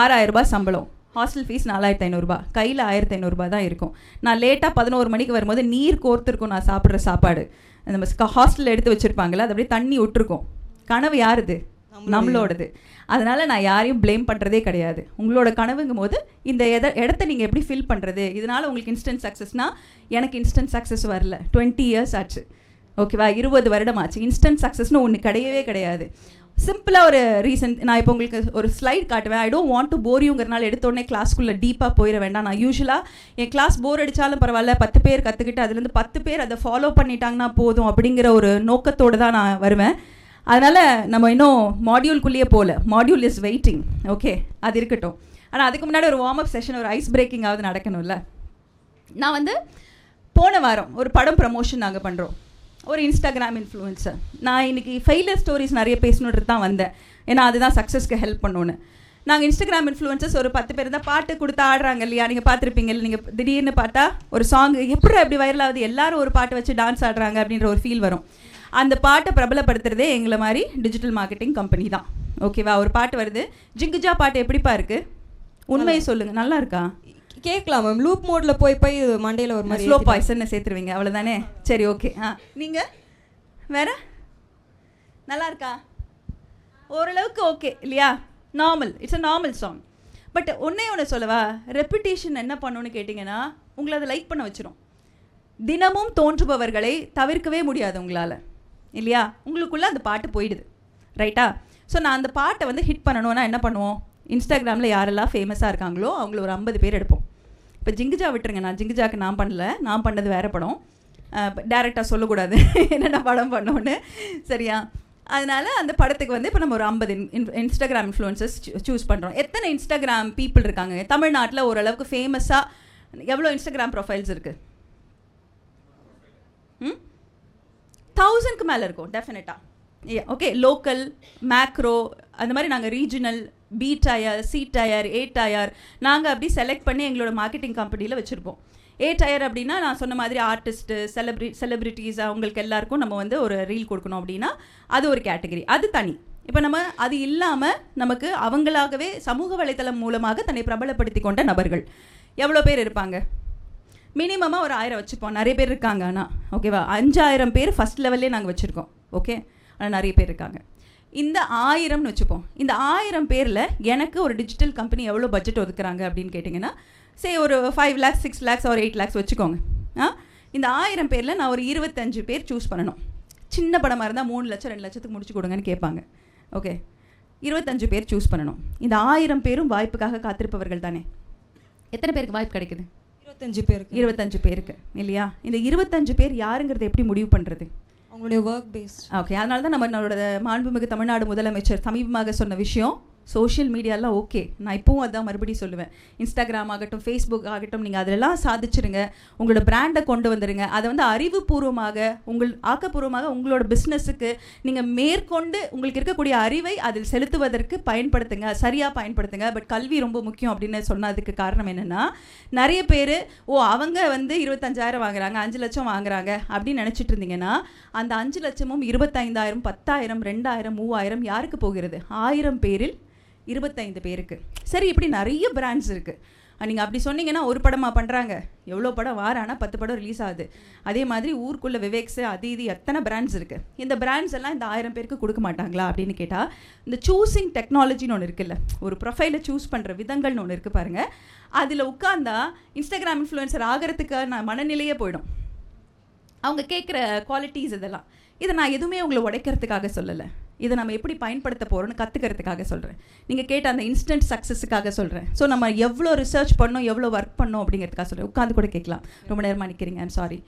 6,000 ரூபாய் சம்பளம், ஹாஸ்டல் ஃபீஸ் 4,500 ரூபாய், கையில் 1,500 ரூபாய் தான் இருக்கும். நான் லேட்டாக 11 மணிக்கு வரும்போது நீர் கோர்த்துருக்கும் நான் சாப்பிட்ற சாப்பாடு, நம்ம ஹாஸ்டலில் எடுத்து வச்சுருப்பாங்களே, அது அப்படியே தண்ணி விட்டுருக்கும். கனவு யாருது? நம்மளோடது. அதனால் நான் யாரையும் ப்ளேம் பண்ணுறதே கிடையாது. உங்களோட கனவுங்கும் போது இந்த இடத்த நீங்கள் எப்படி ஃபில் பண்ணுறது? இதனால் உங்களுக்கு இன்ஸ்டன்ட் சக்ஸஸ்னால் எனக்கு இன்ஸ்டன்ட் சக்ஸஸ் வரல, 20 years ஆச்சு. ஓகேவா? 20 வருடம் ஆச்சு. இன்ஸ்டன்ட் சக்ஸஸ்னு ஒன்று கிடையவே கிடையாது. சிம்பிளாக ஒரு ரீசன் நான் இப்போ உங்களுக்கு ஒரு ஸ்லைட் காட்டுவேன். I don't want to four யூங்கிறனால எடுத்தோடனே கிளாஸ்க்குள்ளே டீப்பாக போயிட வேண்டாம். நான் யூஸ்வலாக என் கிளாஸ் போர் அடித்தாலும் பரவாயில்ல, 10 பேர் கற்றுக்கிட்டு அதுலேருந்து 10 பேர் அதை ஃபாலோ பண்ணிட்டாங்கன்னா போதும் அப்படிங்கிற ஒரு நோக்கத்தோடு தான் நான் வருவேன். அதனால் நம்ம இன்னும் மாடியூல்குள்ளேயே போகல, மாடியூல் இஸ் வெயிட்டிங். ஓகே, அது இருக்கட்டும். ஆனால் அதுக்கு முன்னாடி ஒரு வார்ம் அப் செஷன், ஒரு ஐஸ் பிரேக்கிங்காவது நடக்கணும்ல. நான் போன வாரம் ஒரு படம் ப்ரமோஷன் நாங்கள் பண்ணுறோம், ஒரு இன்ஸ்டாகிராம் இன்ஃப்ளூயன்சர். நான் இன்றைக்கி ஃபெயிலியர் ஸ்டோரிஸ் நிறைய பேசணுன்றது தான் வந்தேன், ஏன்னா அதுதான் சக்ஸஸ்க்கு ஹெல்ப் பண்ணணுன்னு. நாங்கள் இன்ஸ்டாகிராம் இன்ஃப்ளூயன்சர்ஸ் ஒரு 10 பேர் தான் பாட்டு கொடுத்து ஆடுறாங்க இல்லையா? நீங்கள் பார்த்துருப்பீங்க. நீங்கள் திடீர்னு பார்த்தா ஒரு சாங் எப்படி அப்படி வைரல் ஆகுது, எல்லாரும் ஒரு பாட்டை வச்சு டான்ஸ் ஆடுறாங்க அப்படின்ற ஒரு ஃபீல் வரும். அந்த பாட்டை பிரபலப்படுத்துறதே எங்களை மாதிரி டிஜிட்டல் மார்க்கெட்டிங் கம்பெனி தான். ஓகேவா? ஒரு பாட்டு வருது, ஜிங்குஜா பாட்டு எப்படிப்பா இருக்குது? உண்மையை சொல்லுங்கள், நல்லா இருக்கா? கேட்கலாம் மேம். லூப் மோடில் போய் மண்டையில் ஒரு மாதிரி ஸ்லோ பாய்சன் சேர்த்துருவீங்க, அவ்வளோதானே? சரி, ஓகே. நீங்கள் வேறு நல்லா இருக்கா? ஓரளவுக்கு ஓகே இல்லையா? Normal, it's a normal song. But ஒன்று சொல்லவா, ரெப்புடேஷன் என்ன பண்ணணும்னு கேட்டிங்கன்னா உங்களை அதை லைக் பண்ண வச்சிடும். தினமும் தோன்றுபவர்களை தவிர்க்கவே முடியாது உங்களால், இல்லையா? உங்களுக்குள்ளே அந்த பாட்டு போயிடுது, ரைட்டா? ஸோ நான் அந்த பாட்டை ஹிட் பண்ணணும்னா என்ன பண்ணுவோம்? இன்ஸ்டாகிராமில் யாரெல்லாம் ஃபேமஸாக இருக்காங்களோ அவங்கள ஒரு 50 பேர் எடுப்போம். இப்போ ஜிங்குஜா விட்டுருங்க, நான் ஜிங்குஜாக்கு நான் பண்ணல, நான் பண்ணது வேறு படம், டேரெக்டாக சொல்லக்கூடாது என்னென்ன படம் பண்ணோன்னு, சரியா? அதனால் அந்த படத்துக்கு இப்போ நம்ம ஒரு 50 இன்ஸ்டாகிராம் இன்ஃப்ளூயன்சர்ஸ் சூஸ் பண்ணுறோம். எத்தனை இன்ஸ்டாகிராம் பீப்புள் இருக்காங்க தமிழ்நாட்டில்? ஓரளவுக்கு ஃபேமஸாக எவ்வளோ இன்ஸ்டாகிராம் ப்ரொஃபைல்ஸ் இருக்குது? 1000க்கு மேலே இருக்கும் டெஃபினட்டாக. ஓகே, லோக்கல், மேக்ரோ, அந்த மாதிரி நாங்கள் regional, B tier, C tier, A tier, நாங்கள் அப்படி செலக்ட் பண்ணி எங்களோட மார்க்கெட்டிங் கம்பெனியில் வச்சுருப்போம். ஏ டயர் அப்படின்னா நான் சொன்ன மாதிரி ஆர்டிஸ்ட்டு, செலிப்ரிட்டிஸ், அவங்களுக்கு எல்லாருக்கும் நம்ம ஒரு ரீல் கொடுக்கணும் அப்படின்னா அது ஒரு கேட்டகரி, அது தனி. இப்போ நம்ம அது இல்லாமல் நமக்கு அவங்களாகவே சமூக வலைத்தளம் மூலமாக தன்னை பிரபலப்படுத்தி கொண்ட நபர்கள் எவ்வளோ பேர் இருப்பாங்க? மினிமமாக ஒரு 1000 வச்சுப்போம். நிறைய பேர் இருக்காங்க. ஆனால் ஓகேவா, 5000 பேர் ஃபஸ்ட் லெவல்லே நாங்கள் வச்சுருக்கோம். ஓகே, ஆனால் நிறைய பேர் இருக்காங்க. இந்த 1000ன்னு வச்சுப்போம். இந்த 1000 பேரில் எனக்கு ஒரு டிஜிட்டல் கம்பெனி எவ்வளோ பட்ஜெட் ஒதுக்குறாங்க அப்படின்னு கேட்டிங்கன்னா, சரி ஒரு 5 lakhs 6 lakhs or 8 lakhs வச்சுக்கோங்க. இந்த 1000 பேரில் நான் ஒரு 25 பேர் சூஸ் பண்ணணும். சின்ன படமாக இருந்தால் 3 லட்சம் 2 லட்சத்துக்கு முடிச்சு கொடுங்கன்னு கேட்பாங்க. ஓகே, 25 பேர் சூஸ் பண்ணணும். இந்த 1000 பேரும் வாய்ப்புக்காக காத்திருப்பவர்கள் தானே. எத்தனை பேருக்கு வாய்ப்பு கிடைக்குது? 25 பேருக்கு இல்லையா? இந்த 25 பேர் யாருங்கிறத எப்படி முடிவு பண்ணுறது? அவங்களுடைய ஒர்க் பேஸ். ஓகே, அதனால தான் நம்மளோட மாண்புமிகு தமிழ்நாடு முதலமைச்சர் சமீபமாக சொன்ன விஷயம் சோஷியல் மீடியாலாம் ஓகே, நான் இப்போவும் அதான் மறுபடியும் சொல்லுவேன். இன்ஸ்டாகிராம் ஆகட்டும், ஃபேஸ்புக் ஆகட்டும், நீங்கள் அதிலெல்லாம் சாதிச்சிருங்க, உங்களோட பிராண்டை கொண்டு வந்துடுங்க. அதை வந்து அறிவுபூர்வமாக ஆக்கப்பூர்வமாக உங்களோட பிஸ்னஸுக்கு நீங்கள் மேற்கொண்டு உங்களுக்கு இருக்கக்கூடிய அறிவை அதில் செலுத்துவதற்கு பயன்படுத்துங்க, சரியாக பயன்படுத்துங்க. பட் கல்வி ரொம்ப முக்கியம் அப்படின்னு சொன்னதுக்கு காரணம் என்னென்னா, நிறைய பேர் அவங்க வந்து 25,000 வாங்குறாங்க, 5 லட்சம் வாங்குறாங்க அப்படின்னு நினச்சிட்டு இருந்தீங்கன்னா, அந்த 5 லட்சமும் 25,000, 10,000, 2,000, 3,000 யாருக்கு போகிறது? 1000 பேரில் 25 பேருக்கு. சரி, இப்படி நிறைய பிராண்ட்ஸ் இருக்குது. நீங்கள் அப்படி சொன்னீங்கன்னா ஒரு படமாக பண்ணுறாங்க, எவ்வளோ படம் வாரானா 10 படம் ரிலீஸ் ஆகுது. அதே மாதிரி ஊருக்குள்ளே விவேக்ஸு அது இது எத்தனை பிராண்ட்ஸ் இருக்குது. இந்த பிராண்ட்ஸ் எல்லாம் இந்த 1000 பேருக்கு கொடுக்க மாட்டாங்களா அப்படின்னு கேட்டால், இந்த சூஸிங் டெக்னாலஜின்னு ஒன்று இருக்குல்ல, ஒரு ப்ரொஃபைலை சூஸ் பண்ணுற விதங்கள்னு ஒன்று இருக்குது பாருங்கள். அதில் உட்காந்தா இன்ஸ்டாகிராம் இன்ஃப்ளூயன்சர் ஆகிறதுக்கான மனநிலையே போயிடும். அவங்க கேட்குற குவாலிட்டிஸ் இதெல்லாம், இதை நான் எதுவுமே உங்களை உடைக்கிறதுக்காக சொல்லலை, இதை நம்ம எப்படி பயன்படுத்த போகிறோன்னு கற்றுக்கிறதுக்காக சொல்கிறேன். நீங்கள் கேட்ட அந்த இன்ஸ்டன்ட் சக்ஸஸுக்காக சொல்கிறேன். ஸோ நம்ம எவ்வளோ ரிசர்ச் பண்ணோம், எவ்வளோ ஒர்க் பண்ணோம் அப்படிங்கிறதுக்காக சொல்கிறேன். உட்காந்து கூட கேட்கலாம், ரொம்ப நேரமாக நிற்கிறீங்க, ஐம் சாரி.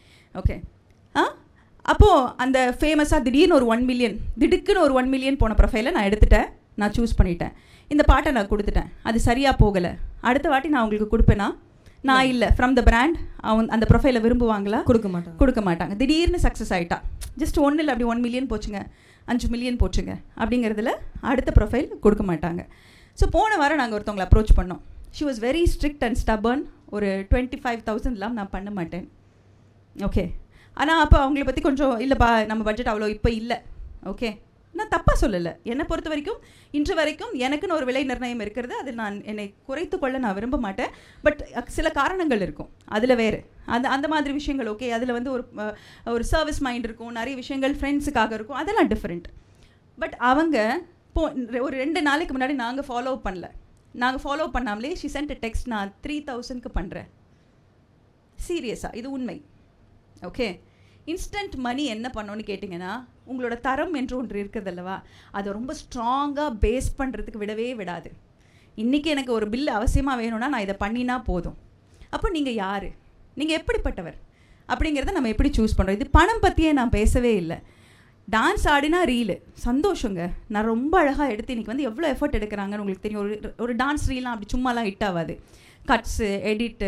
ஓகே. அப்போது அந்த ஃபேமஸாக திடீர்னு ஒரு 1 மில்லியன், திடுக்குன்னு ஒரு 1 மில்லியன் போன ப்ரொஃபைலை நான் எடுத்துட்டேன், நான் சூஸ் பண்ணிட்டேன், இந்த பாட்டை நான் கொடுத்துட்டேன், அது சரியாக போகலை, அடுத்த வாட்டி நான் உங்களுக்கு கொடுப்பேன்னா நான் இல்லை, ஃப்ரம் த பிராண்ட் அந்த ப்ரொஃபைலை விரும்புவாங்களா? கொடுக்க மாட்டாங்க. திடீர்னு சக்ஸஸ் ஆகிட்டா, ஜஸ்ட் ஒன்றும் இல்லை, அப்படி 1 மில்லியன் போச்சுங்க, 5 மில்லியன் போச்சுங்க அப்படிங்கிறதுல அடுத்த ப்ரொஃபைல் கொடுக்க மாட்டாங்க. ஸோ போன வாரம் நாங்கள் ஒருத்தவங்களை அப்ரோச் பண்ணோம். She was very strict and stubborn. ஒரு 25,000 நான் பண்ண மாட்டேன். ஓகே. ஆனால் அப்போ அவங்கள பற்றி கொஞ்சம் இல்லைப்பா, நம்ம பட்ஜெட் அவ்வளோ இப்போ இல்லை. ஓகே, நான் தப்பாக சொல்லலை. என்னை பொறுத்த வரைக்கும் இன்று வரைக்கும் எனக்குன்னு ஒரு விலை நிர்ணயம் இருக்கிறது. அது நான் என்னை குறைத்து கொள்ள நான் விரும்ப மாட்டேன். பட் சில காரணங்கள் இருக்கும், அதில் வேறு அந்த மாதிரி விஷயங்கள். ஓகே, அதில் வந்து ஒரு சர்வீஸ் மைண்ட் இருக்கும், நிறைய விஷயங்கள் ஃப்ரெண்ட்ஸுக்காக இருக்கும், அதெல்லாம் டிஃப்ரெண்ட். பட் அவங்க ஒரு 2 நாளைக்கு முன்னாடி நாங்கள் ஃபாலோ பண்ணாமலே ஷி சென்ட் டெக்ஸ்ட், நான் 3,000க்கு பண்ணுறேன். சீரியஸாக, இது உண்மை. ஓகே. இன்ஸ்டன்ட் மணி என்ன பண்ணோன்னு கேட்டிங்கன்னா, உங்களோட தரம் என்று ஒன்று இருக்குது அல்லவா, அதை ரொம்ப ஸ்ட்ராங்காக பேஸ் பண்ணுறதுக்கு விடவே விடாது. இன்றைக்கி எனக்கு ஒரு பில் அவசியமாக வேணும்னா நான் இதை பண்ணினா போதும். அப்போ நீங்கள் யார், நீங்கள் எப்படிப்பட்டவர் அப்படிங்கிறத நம்ம எப்படி சூஸ் பண்ணுறோம். இது பணம் பற்றியே நான் பேசவே இல்லை. டான்ஸ் ஆடினா ரீலு சந்தோஷங்க, நான் ரொம்ப அழகாக எடுத்து இன்றைக்கி வந்து எவ்வளோ எஃபர்ட் எடுக்கிறாங்கன்னு உங்களுக்கு தெரியும். ஒரு டான்ஸ் ரீலாம் அப்படி சும்மாலாம் ஹிட் ஆகாது. Cuts, edit,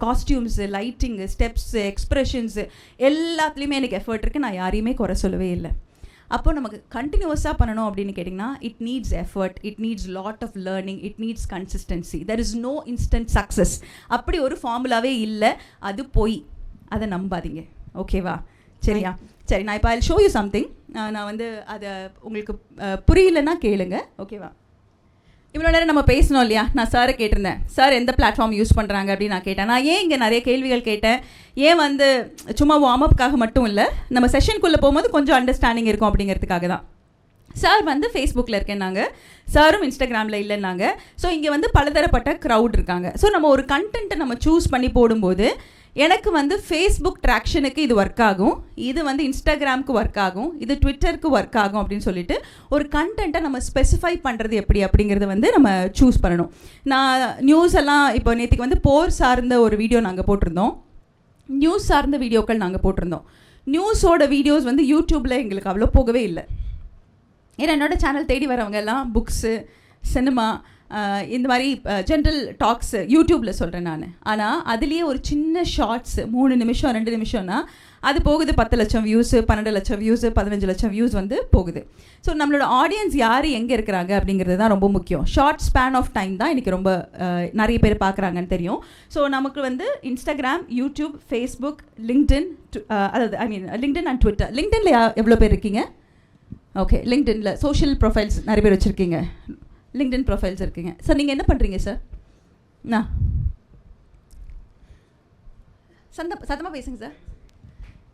costumes, lighting, steps, expressions எல்லாத்துலேயுமே எனக்கு எஃபர்ட் இருக்குது. நான் யாரையுமே குறை சொல்லவே இல்லை. அப்போ நமக்கு கண்டினியூஸாக பண்ணணும் அப்படின்னு கேட்டிங்கன்னா, it needs effort, it needs lot of learning, it needs consistency. There is no instant success. அப்படி ஒரு ஃபார்முலாவே இல்லை, அது போய் அதை நம்பாதீங்க. ஓகேவா? சரியா? சரி, நான் இப்போ ஐ ஷோ யூ சம்திங். நான் வந்து அதை உங்களுக்கு புரியலன்னா கேளுங்க. ஓகேவா? இவ்வளோ நேரம் நம்ம பேசணும் இல்லையா, நான் சாரை கேட்டிருந்தேன், சார் எந்த பிளாட்ஃபார்ம் யூஸ் பண்ணுறாங்க அப்படின்னு நான் கேட்டேன். நான் ஏன் இங்கே நிறைய கேள்விகள் கேட்டேன், ஏன் வந்து சும்மா வார்ம் அப்புக்காக மட்டும் இல்லை, நம்ம செஷனுக்குள்ளே போகும்போது கொஞ்சம் அண்டர்ஸ்டாண்டிங் இருக்கும் அப்படிங்கிறதுக்காக தான். சார் வந்து ஃபேஸ்புக்கில் இருக்கேன்னாங்க, சாரும் இன்ஸ்டாகிராமில் இல்லைன்னாங்க. ஸோ இங்கே வந்து பலதரப்பட்ட க்ரௌட் இருக்காங்க. ஸோ நம்ம ஒரு கண்டென்ட்டை நம்ம சூஸ் பண்ணி போடும்போது, எனக்கு வந்து ஃபேஸ்புக் ட்ராக்ஷனுக்கு இது ஒர்க் ஆகும், இது வந்து இன்ஸ்டாகிராமுக்கு ஒர்க் ஆகும், இது ட்விட்டருக்கு ஒர்க் ஆகும் அப்படின்னு சொல்லிட்டு ஒரு கண்டென்ட்டை நம்ம ஸ்பெசிஃபை பண்ணுறது எப்படி அப்படிங்கிறத வந்து நம்ம சூஸ் பண்ணணும். நான் நியூஸ் எல்லாம் இப்போ நேற்றுக்கு வந்து போர் சார்ந்த ஒரு வீடியோ நாங்கள் போட்டிருந்தோம், நியூஸ் சார்ந்த வீடியோக்கள் நாங்கள் போட்டிருந்தோம். நியூஸோட வீடியோஸ் வந்து யூடியூப்பில் எங்களுக்கு அவ்வளோ போகவே இல்லை. ஏன்னா என்னோடய சேனல் தேடி வரவங்க எல்லாம் புக்ஸு, சினிமா, இந்த மாதிரி ஜென்ரல் டாக்ஸு யூடியூப்பில் சொல்கிறேன் நான். ஆனால் அதுலேயே ஒரு சின்ன ஷார்ட்ஸு 3 நிமிஷம் 2 நிமிஷம்னா அது போகுது 10 லட்சம் வியூஸு, 12 லட்சம் வியூஸு, 15 லட்சம் வியூஸ் வந்து போகுது. ஸோ நம்மளோட ஆடியன்ஸ் யார் எங்கே இருக்கிறாங்க அப்படிங்கிறது தான் ரொம்ப முக்கியம். ஷார்ட் ஸ்பேன் ஆஃப் டைம் தான் இன்றைக்கி ரொம்ப நிறைய பேர் பார்க்குறாங்கன்னு தெரியும். ஸோ நமக்கு வந்து இன்ஸ்டாகிராம், யூடியூப், ஃபேஸ்புக், லிங்க்டின், அதாவது லிங்க்டின் அண்ட் ட்விட்டர். லிங்க்டின்ல எவ்வளோ பேர் இருக்கீங்க? ஓகே, லிங்க்டின்ல சோஷியல் ப்ரொஃபைல்ஸ் நிறைய பேர் வச்சுருக்கீங்க, லிங்க்டின் ப்ரொஃபைல்ஸ் இருக்கீங்க. சார் நீங்கள் என்ன பண்ணுறீங்க சார்? சத்தமாக பேசுங்க சார்.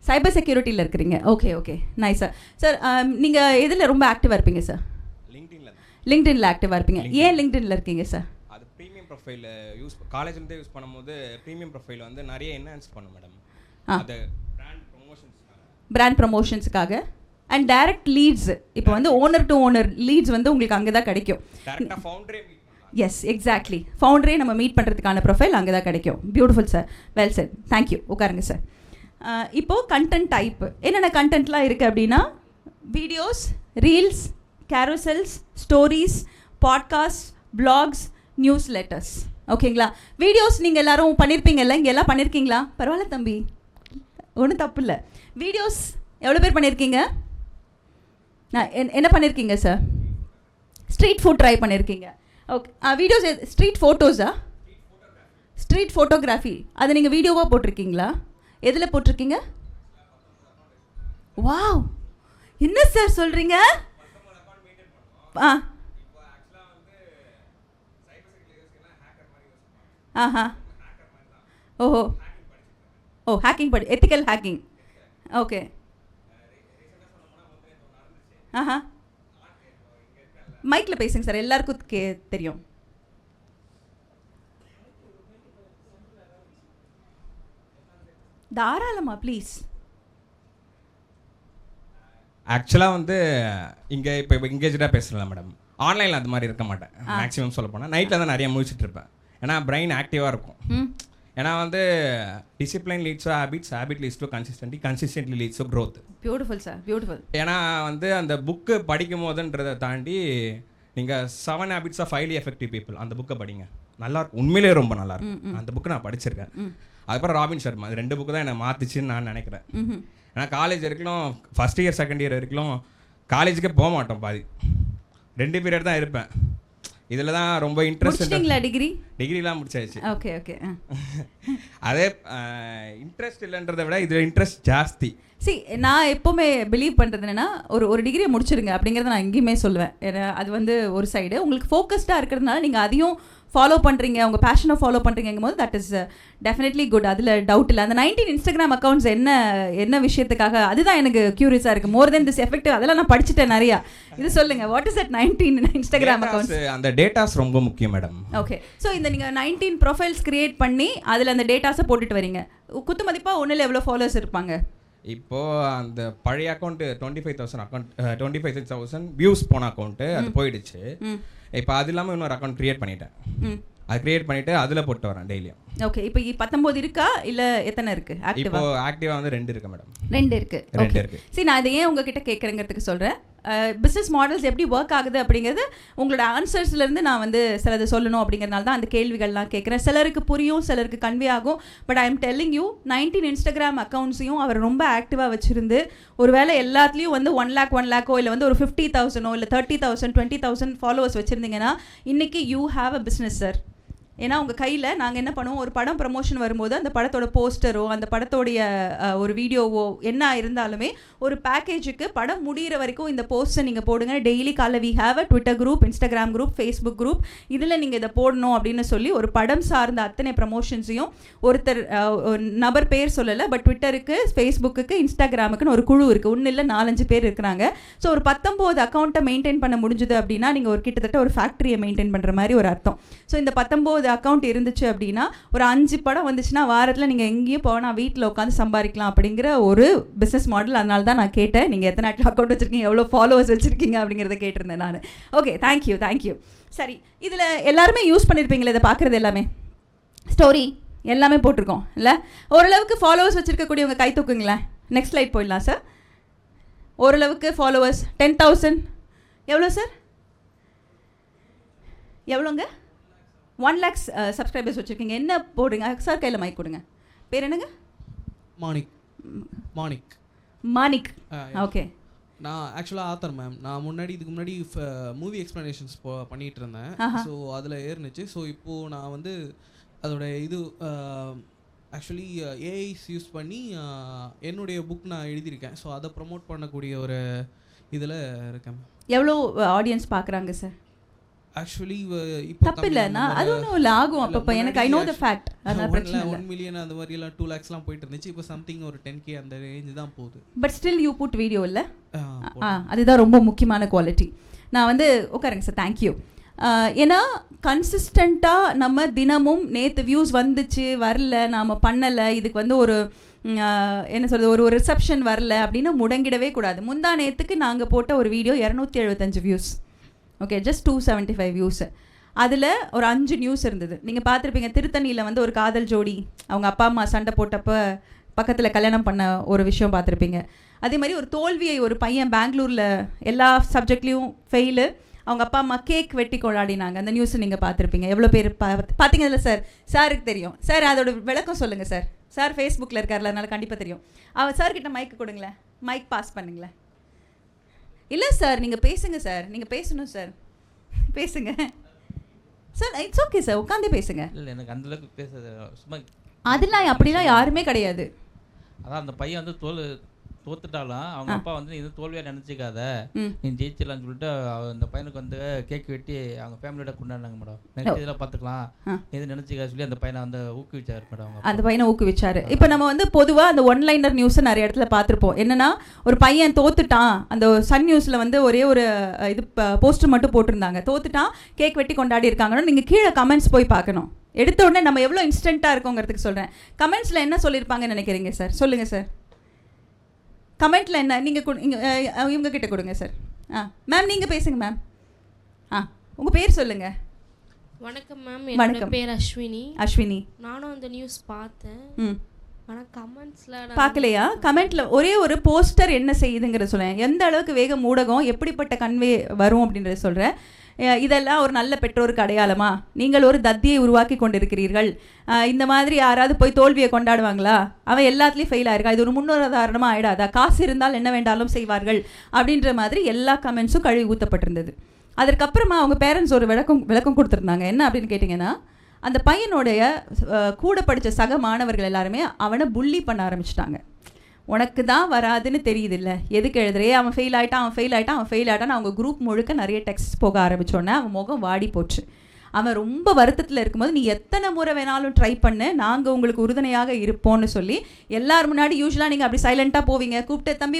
சைபர் செக்யூரிட்டியில் இருக்கிறீங்க. Okay okay, nice sir. Sir நீங்கள் எதில் ரொம்ப ஆக்டிவாக இருப்பீங்க சார்? லிங்க்டின்ல ஆக்டிவாக இருப்பீங்க. ஏன் லிங்க்டின்ல இருக்கீங்க சார்? அது ப்ரீமியம் ப்ரொஃபைல் யூஸ் காலேஜ்லேருந்தே யூஸ் பண்ணும்போது ப்ரீமியம் ப்ரொஃபைல் வந்து நிறைய என்ஹான்ஸ் பண்ணும் மேடம். அது பிராண்ட் ப்ரமோஷன்ஸுக்காக அண்ட் டைரக்ட் லீட்ஸ். இப்போ வந்து ஓனர் டு ஓனர் லீட்ஸ் வந்து உங்களுக்கு அங்கே தான் கிடைக்கும். S, exactly. ஃபவுண்டரே நம்ம மீட் பண்ணுறதுக்கான ப்ரொஃபைல் அங்கே தான் கிடைக்கும். Beautiful sir, well sir, thank you. உட்காருங்க சார். இப்போது கண்டென்ட் டைப்பு என்னென்ன கண்டென்ட்லாம் இருக்குது அப்படின்னா, videos, reels, carousels, stories, podcast, blogs, newsletters. ஓகேங்களா? வீடியோஸ் நீங்கள் எல்லோரும் பண்ணியிருப்பீங்கல்ல, இங்கே எல்லாம் பண்ணியிருக்கீங்களா? பரவாயில்ல தம்பி, ஒன்றும் தப்பு இல்லை. வீடியோஸ் எவ்வளோ பேர் பண்ணியிருக்கீங்க? என்ன பண்ணியிருக்கீங்க சார்? ஸ்ட்ரீட் ஃபுட் ட்ரை பண்ணியிருக்கீங்க. ஓகே. வீடியோஸ் ஸ்ட்ரீட் ஃபோட்டோஸா? ஸ்ட்ரீட் ஃபோட்டோகிராஃபி அது நீங்கள் வீடியோவாக போட்டிருக்கீங்களா? எதில் போட்டிருக்கீங்க? வாவ், என்ன சார் சொல்கிறீங்க? ஆஹா, ஓஹோ, ஓ, ஹேக்கிங் எத்திக்கல் ஹேக்கிங். ஓகே. ஆஹா, மைக்கில் பேசுங்க சார், எல்லாருக்கும் தெரியும். தாராளமா ப்ளீஸ். ஆக்சுவலாக வந்து இங்கே இப்போ எங்கேஜாக பேசலாம் மேடம். ஆன்லைனில் அது மாதிரி இருக்க மாட்டேன் மேக்ஸிமம் சொல்ல போனால். நைட்டில் தான் நிறைய முழிச்சிட்டு இருப்பேன், ஏன்னா பிரெயின் ஆக்டிவாக இருக்கும். ஏன்னா வந்து discipline leads to habits, habit leads to consistency, consistently leads to growth. Beautiful sir, beautiful. ஏன்னா வந்து அந்த புக்கு படிக்கும் போதுன்றதை தாண்டி நீங்கள் 7 Habits of Highly Effective People அந்த புக்கை படிங்க, நல்லா இருக்கும், உண்மையிலே ரொம்ப நல்லா இருக்கும். அந்த புக்கு நான் படிச்சிருக்கேன். அதுக்கப்புறம் ராபின் சர்மா, அது 2 புக்கு தான் என்னை மாற்றிச்சின்னு நான் நினைக்கிறேன். ஏன்னா காலேஜ் வரைக்கும் ஃபஸ்ட் இயர் செகண்ட் இயர் வரைக்கும் காலேஜுக்கே போக மாட்டோம், பாதி 2 பீரியட் தான் இருப்பேன். இதில் தான் ரொம்ப இன்ட்ரெஸ்ட். டிகிரிலாம் முடிச்சாச்சு. Okay okay. அதே இன்ட்ரெஸ்ட் இல்லைன்றதை விட இதில் இன்ட்ரெஸ்ட் ஜாஸ்தி. நான் எப்போவுமே பிலீவ் பண்ணுறது என்னென்னா, ஒரு டிகிரியை முடிச்சிருங்க அப்படிங்கிறத நான் எங்கேயுமே சொல்லுவேன். ஏன்னா அது வந்து ஒரு சைடு உங்களுக்கு ஃபோக்கஸ்டாக இருக்கிறதுனால நீங்கள் அதையும் ஃபாலோ பண்ணுறீங்க, உங்கள் பேஷனை ஃபாலோ பண்ணுறீங்கும் போது தட் இஸ் டெஃபினெட்லி குட். அதில் டவுட் இல்லை. அந்த 19 இன்ஸ்டாகிராம் அக்கௌண்ட்ஸ் என்ன விஷயத்துக்காக, அதுதான் எனக்கு க்யூரியஸாக இருக்குது. மோர் தென் திஸ் எஃபெக்டிவ், அதெல்லாம் நான் படிச்சுட்டேன் நிறையா. இது சொல்லுங்கள், what is that 19 Instagram accounts? அந்த டேட்டாஸ் ரொம்ப முக்கியம் மேடம். ஓகே. ஸோ இந்த நீங்கள் 19 ப்ரொஃபைல்ஸ் கிரியேட் பண்ணி அதில் அந்த டேட்டாஸை போட்டுட்டு வரீங்க. குத்து மதிப்பாக ஒன்றில் எவ்வளோ ஃபாலோவர்ஸ் இருப்பாங்க? இப்போது அந்த பழைய அக்கௌண்ட்டு 25,000 வியூஸ் போன அக்கௌண்ட்டு அது போயிடுச்சு. இப்போ அது இல்லாமல் இன்னொரு அக்கௌண்ட் க்ரியேட் பண்ணிட்டேன். அது க்ரியேட் பண்ணிவிட்டு அதில் போட்டு வரேன் டெய்லியும். ஓகே. இப்போ 19 இருக்கா இல்லை எத்தனை இருக்குது ஆக்டிவா? இப்போ ஆக்டிவாக வந்து 2 இருக்குது மேடம். 2 இருக்குது. சரி, நான் இதை ஏன் உங்ககிட்ட கேட்குறேங்கிறதுக்கு சொல்கிறேன். பிஸ்னஸ் மாடல்ஸ் எப்படி ஒர்க் ஆகுது அப்படிங்கிறது உங்களோட ஆன்சர்ஸ்லேருந்து நான் வந்து சிலது சொல்லணும் அப்படிங்கிறனால தான் அந்த கேள்விகள்லாம் கேட்குறேன். சிலருக்கு புரியும், சிலருக்கு கன்வே ஆகும். But I am telling you, 19 Instagram அக்கௌண்ட்ஸையும் அவர் ரொம்ப ஆக்டிவாக வச்சுருந்து ஒருவேளை எல்லாத்துலேயும் வந்து 1 lakh இல்லை வந்து ஒரு 50,000 இல்லை 30,000 20,000 ஃபாலோவர்ஸ் வச்சுருந்தீங்கன்னா இன்றைக்கி you have a business sir. ஏன்னா உங்கள் கையில் நாங்கள் என்ன பண்ணுவோம், ஒரு படம் ப்ரமோஷன் வரும்போது அந்த படத்தோட போஸ்டரோ அந்த படத்தோடைய ஒரு வீடியோவோ என்ன இருந்தாலுமே ஒரு பேக்கேஜுக்கு படம் முடிகிற வரைக்கும் இந்த போஸ்ட்டை நீங்கள் போடுங்க. டெய்லி காலைல we have a Twitter group, Instagram group, Facebook group, இதில் நீங்கள் இதை போடணும் அப்படின்னு சொல்லி ஒரு படம் சார்ந்த அத்தனை ப்ரமோஷன்ஸையும் ஒருத்தர் நபர் பேர் சொல்லலை, பட் ட்விட்டருக்கு, ஃபேஸ்புக்கு, இன்ஸ்டாகிராமுக்குன்னு ஒரு குழு இருக்குது. ஒன்றும் இல்லை 4-5 பேர் இருக்கிறாங்க. ஸோ ஒரு 19 அக்கௌண்ட்டை மெயின்டைன் பண்ண முடிஞ்சுது அப்படின்னா நீங்கள் ஒரு கிட்டத்தட்ட ஒரு ஃபேக்ட்ரியை மெயின்டைன் பண்ணுற மாதிரி ஒரு அர்த்தம். ஸோ இந்த 19 அக்கௌண்ட் இருந்துச்சு அப்படின்னா ஒரு 5 படம் வந்துச்சுன்னா வாரத்தில் நீங்கள் எங்கேயும் போனால் வீட்டில் உட்காந்து சம்பாதிக்கலாம் அப்படிங்கிற ஒரு பிஸ்னஸ் மாடல். அதனால தான் நான் கேட்டேன் நீங்கள் எத்தனை அக்கௌண்ட் வச்சுருக்கீங்க, எவ்வளோ ஃபாலோவர்ஸ் வச்சுருக்கீங்க அப்படிங்கிறத கேட்டிருந்தேன் நான். Okay, thank you. சரி, இதில் எல்லாருமே யூஸ் பண்ணியிருப்பீங்களே இதை பார்க்குறது எல்லாமே, ஸ்டோரி எல்லாமே போட்டிருக்கோம் இல்லை? ஓரளவுக்கு ஃபாலோவர்ஸ் வச்சுருக்கக்கூடியவங்க கை தூக்குங்களேன். நெக்ஸ்ட் ஸ்லைட் போயிடலாம் சார். ஓரளவுக்கு ஃபாலோவர்ஸ் 10,000 எவ்வளோ சார்? எவ்வளோங்க? 1 lakh சப்ஸ்கிரைபர்ஸ் வச்சுருக்கீங்க. என்ன போடுங்க சார்? கையில் மைக் கொடுங்க. பேர் என்னங்க? மாணிக். ஓகே. நான் ஆக்சுவலாக ஆத்தர் மேம். நான் இதுக்கு முன்னாடி மூவி எக்ஸ்ப்ளனேஷன்ஸ் பண்ணிகிட்டு இருந்தேன். ஸோ அதில் ஏறினுச்சு. ஸோ இப்போது நான் வந்து அதோட இது ஆக்சுவலி ஏஐஸ் யூஸ் பண்ணி என்னுடைய புக் நான் எழுதியிருக்கேன். ஸோ அதை ப்ரமோட் பண்ணக்கூடிய ஒரு இதில் இருக்கேன். எவ்வளோ ஆடியன்ஸ் பார்க்குறாங்க சார்? ஆக்சுவலி தப்பு இல்லை, நான் அது ஒன்றும் இல்லை ஆகும் அப்பப்போ. எனக்கு ஐ நோ த ஃபேக்ட். அதனால பிரச்சனை இல்லை. 1 million அந்த மாதிரிலாம் 2 lakhsலாம் போயிட்டு இருந்துச்சு. இப்போ சம்திங் ஒரு 10K அந்த ரேஞ்சு தான் போகுது. But still you put video இல்லை? அதுதான் ரொம்ப முக்கியமான குவாலிட்டி. நான் வந்து உட்காருங்க சார். தேங்க்யூ. ஏன்னா கன்சிஸ்டண்ட்டாக நம்ம தினமும் நேற்று வியூஸ் வந்துச்சு வரல, நாம் பண்ணலை, இதுக்கு வந்து ஒரு என்ன சொல்கிறது, ஒரு ரிசப்ஷன் வரல அப்படின்னு முடங்கிடவே கூடாது. முந்தா நேற்றுக்கு நாங்கள் போட்ட ஒரு video 275 views. Okay, just 275 views. அதில் ஒரு 5 நியூஸ் இருந்தது. நீங்கள் பார்த்துருப்பீங்க, திருத்தணியில் வந்து ஒரு காதல் ஜோடி அவங்க அப்பா அம்மா சண்டை போட்டப்போ பக்கத்தில் கல்யாணம் பண்ண ஒரு விஷயம் பார்த்துருப்பீங்க. அதே மாதிரி ஒரு தோல்வியை ஒரு பையன் பெங்களூரில் எல்லா சப்ஜெக்ட்லேயும் ஃபெயிலு, அவங்க அப்பா அம்மா கேக் வெட்டி கொண்டாடினாங்க. அந்த நியூஸ் நீங்கள் பார்த்துருப்பீங்க. எவ்வளோ பேர் பார்த்தீங்க இல்லை சார்? சாருக்கு தெரியும் சார், அதோட விளக்கம் சொல்லுங்கள் சார். சார் ஃபேஸ்புக்கில் இருக்கார்ல, அதனால கண்டிப்பாக தெரியும். அவர் சார்கிட்ட மைக்கு கொடுங்களேன், மைக் பாஸ் பண்ணுங்களேன். இல்லை சார், நீங்கள் பேசுங்க சார், நீங்கள் பேசணும் சார், பேசுங்க சார். இட்ஸ் ஓகே சார், உட்காந்தே பேசுங்க. இல்லை எனக்கு அந்தளவுக்கு பேசுறது சும்மா அதெல்லாம் அப்படிலாம் யாருமே கிடையாது. அதான் அந்த பையன் வந்து தோத்துட்டாலும் அவங்க அப்பா வந்து இது தோல்வியாக நினச்சிக்காத, நீ ஜெயிச்சிடலான்னு சொல்லிட்டு அந்த பையனுக்கு வந்து கேக் வெட்டி அவங்க ஃபேமிலியோட கொண்டாடினாங்க மேடம். நெக்ஸ்ட் இதெல்லாம் பார்த்துக்கலாம் இது நினச்சிக்க சொல்லி அந்த பையனை வந்து ஊக்குவிச்சார் மேடம். அந்த பையனை ஊக்குவிச்சாரு. இப்போ நம்ம வந்து பொதுவாக அந்த ஒன்லைனர் நியூஸை நிறைய இடத்துல பார்த்துருப்போம். என்னன்னா, ஒரு பையன் தோத்துட்டான், அந்த சன் நியூஸில் வந்து ஒரே ஒரு இது போஸ்டர் மட்டும் போட்டிருந்தாங்க, தோத்துட்டான் கேக் வெட்டி கொண்டாடி இருக்காங்கன்னு. நீங்கள் கீழே கமெண்ட்ஸ் போய் பார்க்கணும். எடுத்த உடனே நம்ம எவ்வளோ இன்ஸ்டண்ட்டாக இருக்கோங்கிறதுக்கு சொல்கிறேன். கமெண்ட்ஸில் என்ன சொல்லியிருப்பாங்கன்னு நினைக்கிறீங்க சார்? சொல்லுங்கள் சார், கமெண்ட்டில் என்ன? நீங்கள் இவங்க கிட்ட கொடுங்க சார். மேம் நீங்கள் பேசுங்க மேம். உங்கள் பேர் சொல்லுங்கள். வணக்கம் மேம், என்னோட பேர் அஸ்வினி. அஸ்வினி, நானும் அந்த நியூஸ் பார்த்தேன். ஆனால் கமெண்ட்ஸில் பார்க்கலையா? கமெண்ட்டில் ஒரே ஒரு போஸ்டர் என்ன செய்யுதுங்கிறத சொல்கிறேன். எந்த அளவுக்கு வேகம் ஊடகம் எப்படிப்பட்ட கன்வே வரும் அப்படின்றத சொல்கிறேன். இதெல்லாம் ஒரு நல்ல பெற்றோருக்கு அடையாளமா? நீங்கள் ஒரு தத்தியை உருவாக்கி கொண்டிருக்கிறீர்கள். இந்த மாதிரி யாராவது போய் தோல்வியை கொண்டாடுவாங்களா? அவன் எல்லாத்துலேயும் ஃபெயில் ஆயிருக்கா, இது ஒரு முன்னுதாரணமாக ஆகிடாதா? காசு இருந்தால் என்ன வேண்டாலும் செய்வார்கள் அப்படின்ற மாதிரி எல்லா கமெண்ட்ஸும் கழுவி ஊற்றப்பட்டிருந்தது. அதற்கப்புறமா அவங்க பேரண்ட்ஸ் ஒரு விளக்கம் கொடுத்துருந்தாங்க. என்ன அப்படின்னு கேட்டிங்கன்னா, அந்த பையனுடைய கூட படித்த சக மாணவர்கள் எல்லாருமே அவனை புள்ளி பண்ண ஆரம்பிச்சிட்டாங்க. உனக்கு தான் வராதுன்னு தெரியுது இல்லை, எதுக்கு எழுதுறே, அவன் ஃபெயில் ஆகிட்டான். அவங்க குரூப் முழுக்க நிறைய டெக்ஸ்ட் போக ஆரம்பித்தோன்னே அவன் முகம் வாடி போச்சு. அவன் ரொம்ப வருத்தத்தில் இருக்கும்போது, நீ எத்தனை முறை வேணாலும் ட்ரை பண்ணு, நாங்கள் உங்களுக்கு உறுதுணையாக இருப்போம்னு சொல்லி எல்லார் முன்னாடி யூஸ்வலாக நீங்கள் அப்படி சைலண்ட்டாக போவீங்க. கூப்பிட்டு தம்பி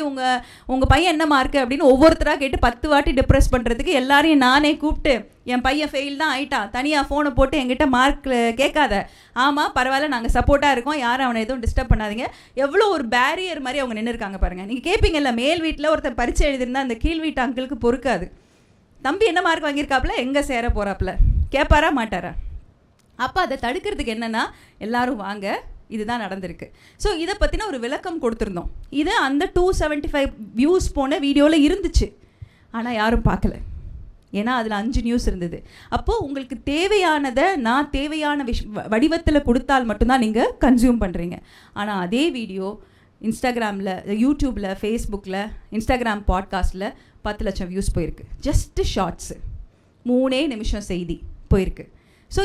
உங்கள் பையன் என்ன மார்க்கு அப்படின்னு ஒவ்வொருத்தராக கேட்டு 10 வாட்டி டிப்ரெஸ் பண்ணுறதுக்கு எல்லாரையும் நானே கூப்பிட்டு, என் பையன் ஃபெயில் தான் ஆகிட்டான், தனியாக ஃபோனை போட்டு என்கிட்ட மார்க் கேட்காத, ஆமாம் பரவாயில்ல நாங்கள் சப்போர்ட்டாக இருக்கோம், யாரும் அவனை எதுவும் டிஸ்டர்ப் பண்ணாதீங்க, எவ்வளோ ஒரு பேரியர் மாதிரி அவங்க நின்று இருக்காங்க பாருங்கள். நீங்கள் கேட்பீங்கல்ல, மேல் வீட்டில் ஒருத்தர் பரீட்சை எழுதிருந்தா அந்த கீழ் வீட்டு அங்கிளுக்கு பொறுக்காது. தம்பி என்ன மார்க் வாங்கியிருக்காப்புல, எங்கே சேர போகிறாப்புல, கேட்பாரா மாட்டாரா? அப்போ அதை தடுக்கிறதுக்கு என்னென்னா, எல்லாரும் வாங்க, இதுதான் நடந்திருக்கு. ஸோ இதை பற்றின ஒரு விளக்கம் கொடுத்துருந்தோம். இது அந்த 275 வியூஸ் போன வீடியோவில் இருந்துச்சு, ஆனால் யாரும் பார்க்கல. ஏன்னா அதில் 5 நியூஸ் இருந்தது. அப்போது உங்களுக்கு தேவையானதை நான் தேவையான வடிவத்தில் கொடுத்தால் மட்டும்தான் நீங்கள் கன்சியூம் பண்ணுறீங்க. ஆனால் அதே வீடியோ இன்ஸ்டாகிராமில், யூடியூப்பில், ஃபேஸ்புக்கில், இன்ஸ்டாகிராம் பாட்காஸ்ட்டில் 10 லட்சம் வியூஸ் போயிருக்கு. ஜஸ்ட்டு ஷார்ட்ஸு, 3 நிமிஷம் செய்தி போயிருக்கு. ஸோ